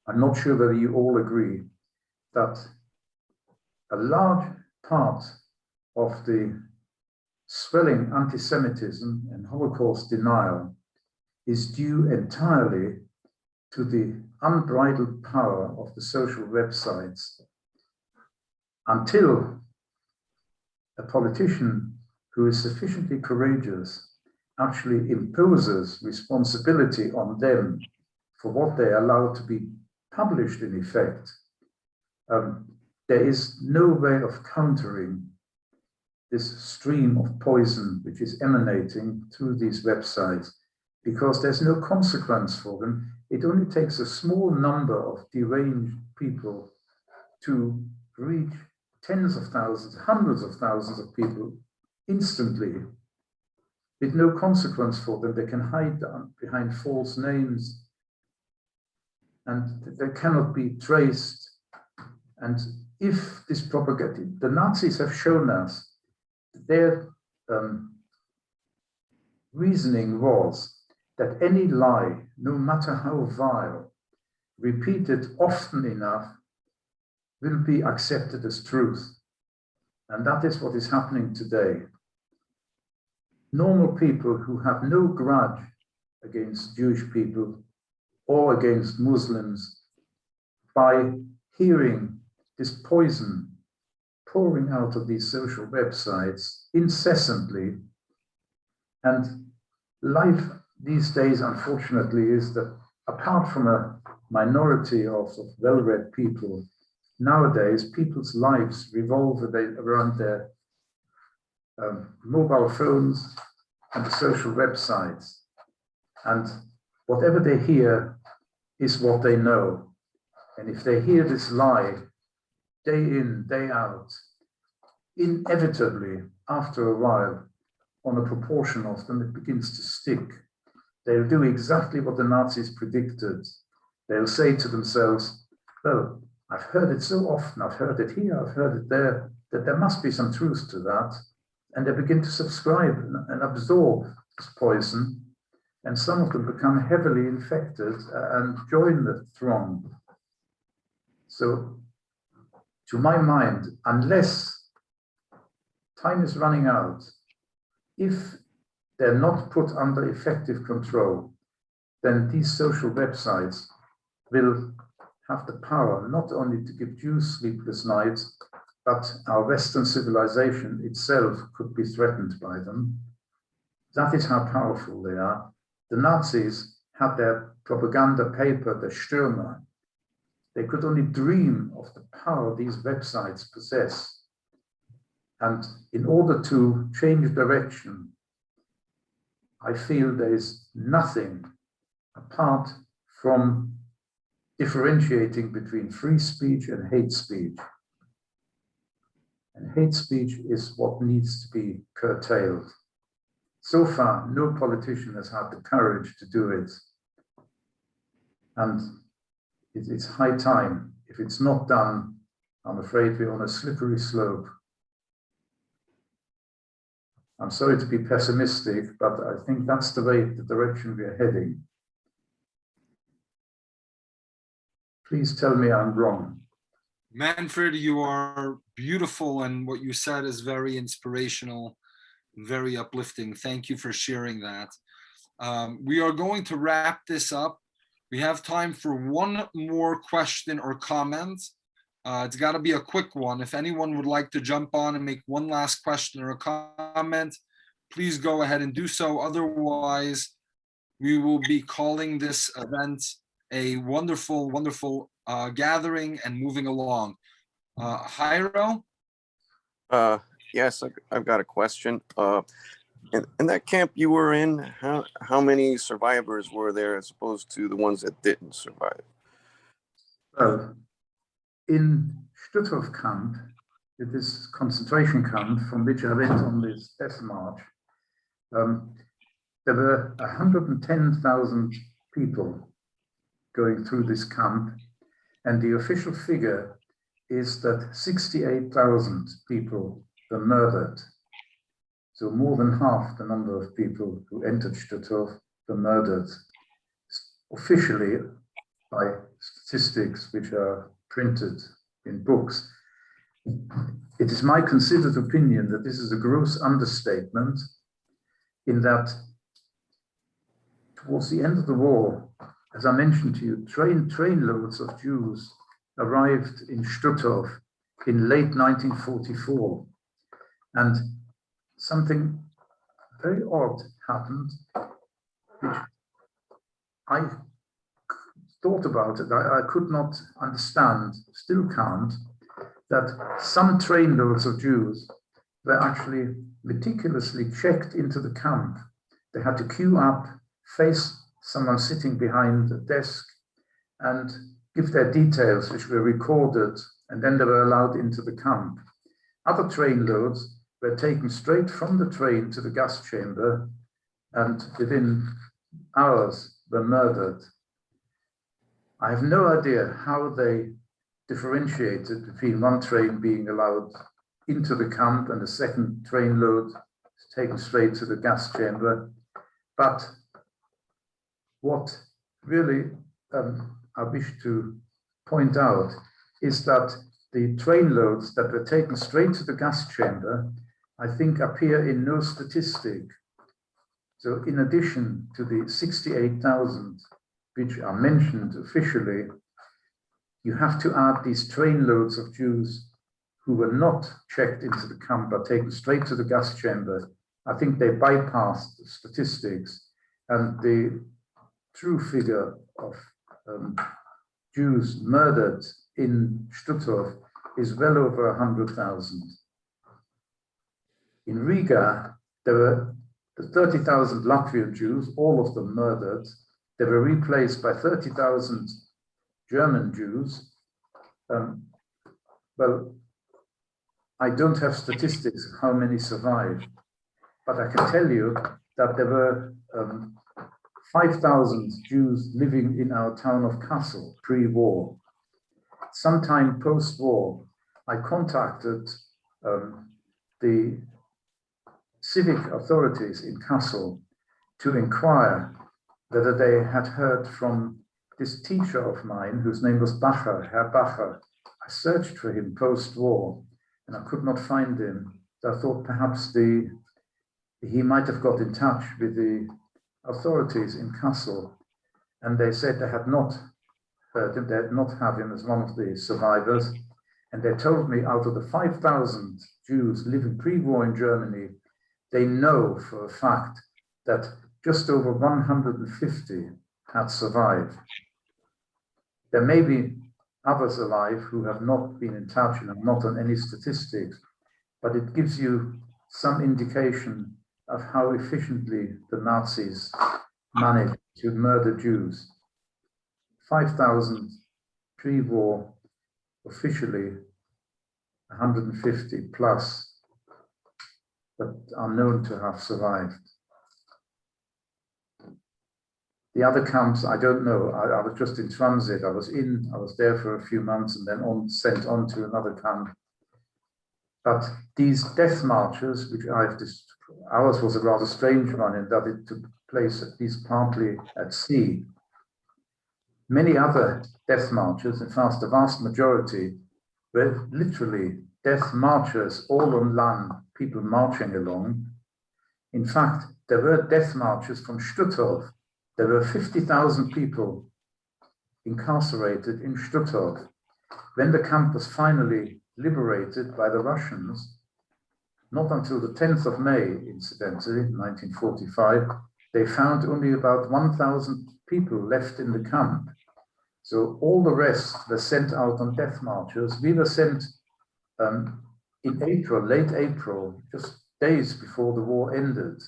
S2: I'm not sure whether you all agree, that a large part of the swelling anti-Semitism and Holocaust denial is due entirely to the unbridled power of the social websites. Until a politician who is sufficiently courageous actually imposes responsibility on them for what they allow to be published in effect, there is no way of countering this stream of poison which is emanating through these websites, because there's no consequence for them. It only takes a small number of deranged people to reach tens of thousands, hundreds of thousands of people instantly, with no consequence for them. They can hide behind false names and they cannot be traced. And if this propaganda, the Nazis have shown us their reasoning was that any lie, no matter how vile, repeated often enough, will be accepted as truth. And that is what is happening today. Normal people who have no grudge against Jewish people or against Muslims, by hearing this poison pouring out of these social websites incessantly. And life these days, unfortunately, is that apart from a minority of well-read people, nowadays people's lives revolve around their mobile phones and the social websites. And whatever they hear is what they know. And if they hear this lie day in, day out, inevitably, after a while, on a proportion of them, it begins to stick. They'll do exactly what the Nazis predicted. They'll say to themselves, well, I've heard it so often, I've heard it here, I've heard it there, that there must be some truth to that. And they begin to subscribe and absorb this poison. And some of them become heavily infected and join the throng. So, to my mind, unless time is running out, if they're not put under effective control, then these social websites will have the power not only to give Jews sleepless nights, but our Western civilization itself could be threatened by them. That is how powerful they are. The Nazis had their propaganda paper, the Stürmer. They could only dream of the power these websites possess. And in order to change direction, I feel there is nothing apart from differentiating between free speech and hate speech. And hate speech is what needs to be curtailed. So far, no politician has had the courage to do it. And it's high time. If it's not done, I'm afraid we're on a slippery slope. I'm sorry to be pessimistic, but I think that's the direction we're heading. Please tell me I'm wrong.
S1: Manfred, you are beautiful, and what you said is very inspirational, very uplifting. Thank you for sharing that. We are going to wrap this up. We have time for one more question or comment. It's got to be a quick one. If anyone would like to jump on and make one last question or a comment, please go ahead and do so. Otherwise, we will be calling this event a wonderful, wonderful gathering and moving along. Jairo?
S6: Yes, I've got a question. In that camp you were in, how many survivors were there as opposed to the ones that didn't survive?
S2: Well, in Stutthof camp, this concentration camp from which I went on this death march, there were 110,000 people going through this camp, and the official figure is that 68,000 people were murdered. So more than half the number of people who entered Stutthof were murdered, officially by statistics which are printed in books. It is my considered opinion that this is a gross understatement, in that towards the end of the war, as I mentioned to you, trainloads of Jews arrived in Stutthof in late 1944. And something very odd happened, which I thought about it. I could not understand, still can't, that some trainloads of Jews were actually meticulously checked into the camp. They had to queue up, face someone sitting behind a desk, and give their details, which were recorded, and then they were allowed into the camp. Other trainloads were taken straight from the train to the gas chamber, and within hours were murdered. I have no idea how they differentiated between one train being allowed into the camp and the second train load taken straight to the gas chamber. But what really I wish to point out is that the train loads that were taken straight to the gas chamber, I think, appear in no statistic. So in addition to the 68,000 which are mentioned officially, you have to add these train loads of Jews who were not checked into the camp but taken straight to the gas chamber. I think they bypassed the statistics, and the true figure of Jews murdered in Stuttgart is well over 100,000. In Riga, there were the 30,000 Latvian Jews, all of them murdered. They were replaced by 30,000 German Jews. Well, I don't have statistics of how many survived, but I can tell you that there were 5,000 Jews living in our town of Kassel pre-war. Sometime post-war, I contacted the civic authorities in Kassel to inquire whether they had heard from this teacher of mine, whose name was Bacher, Herr Bacher. I searched for him post-war and I could not find him. So I thought perhaps he might have got in touch with the authorities in Kassel, and they said they had not heard him, they did not have him as one of the survivors. And they told me out of the 5,000 Jews living pre-war in Germany, they know for a fact that just over 150 had survived. There may be others alive who have not been in touch and are not on any statistics, but it gives you some indication of how efficiently the Nazis managed to murder Jews. 5,000 pre-war, officially 150 plus, that are known to have survived. The other camps, I don't know. I was just in transit. I was there for a few months and then sent on to another camp. But these death marches, which ours was a rather strange one in that it took place at least partly at sea. Many other death marches, in fact, the vast majority, were literally death marches all on land, people marching along. In fact, there were death marches from Stuttgart. There were 50,000 people incarcerated in Stuttgart. When the camp was finally liberated by the Russians, not until the 10th of May, incidentally, 1945, they found only about 1,000 people left in the camp. So all the rest were sent out on death marches. We were sent in April, late April, just days before the war ended.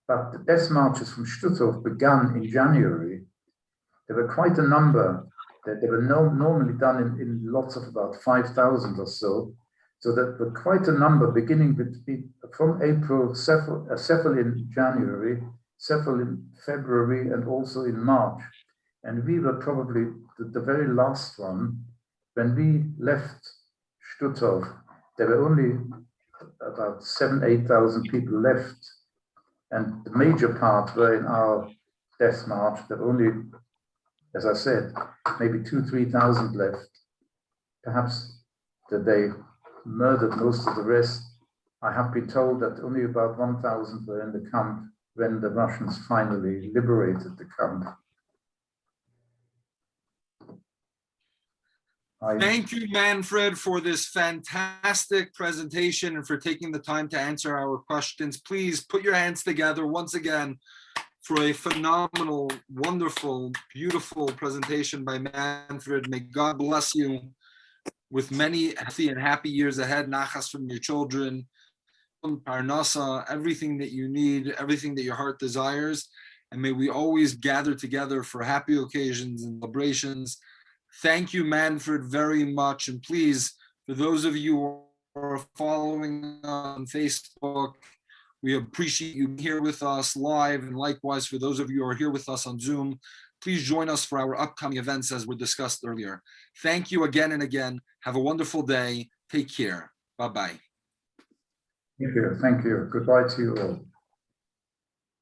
S2: But the death marches from Stuttgart began in January. There were quite a number that they were normally done in lots of about 5,000 or so. So that were quite a number beginning from April, several in January, several in February, and also in March. And we were probably the very last one. When we left Stuttgart, there were only about 7,000 to 8,000 people left. And the major part were in our death march. There were only, as I said, maybe 2,000 to 3,000 left. Perhaps that they murdered most of the rest. I have been told that only about 1,000 were in the camp when the Russians finally liberated the camp.
S1: Thank you, Manfred, for this fantastic presentation and for taking the time to answer our questions. Please put your hands together once again for a phenomenal, wonderful, beautiful presentation by Manfred. May God bless you with many healthy and happy years ahead. Nachas from your children, Parnasa, everything that you need, everything that your heart desires. And may we always gather together for happy occasions and celebrations. Thank you, Manfred, very much. And please, for those of you who are following on Facebook, we appreciate you here with us live. And likewise, for those of you who are here with us on Zoom, please join us for our upcoming events as were discussed earlier. Thank you again and again. Have a wonderful day. Take care. Bye-bye.
S2: Thank you. Thank you. Goodbye to you all.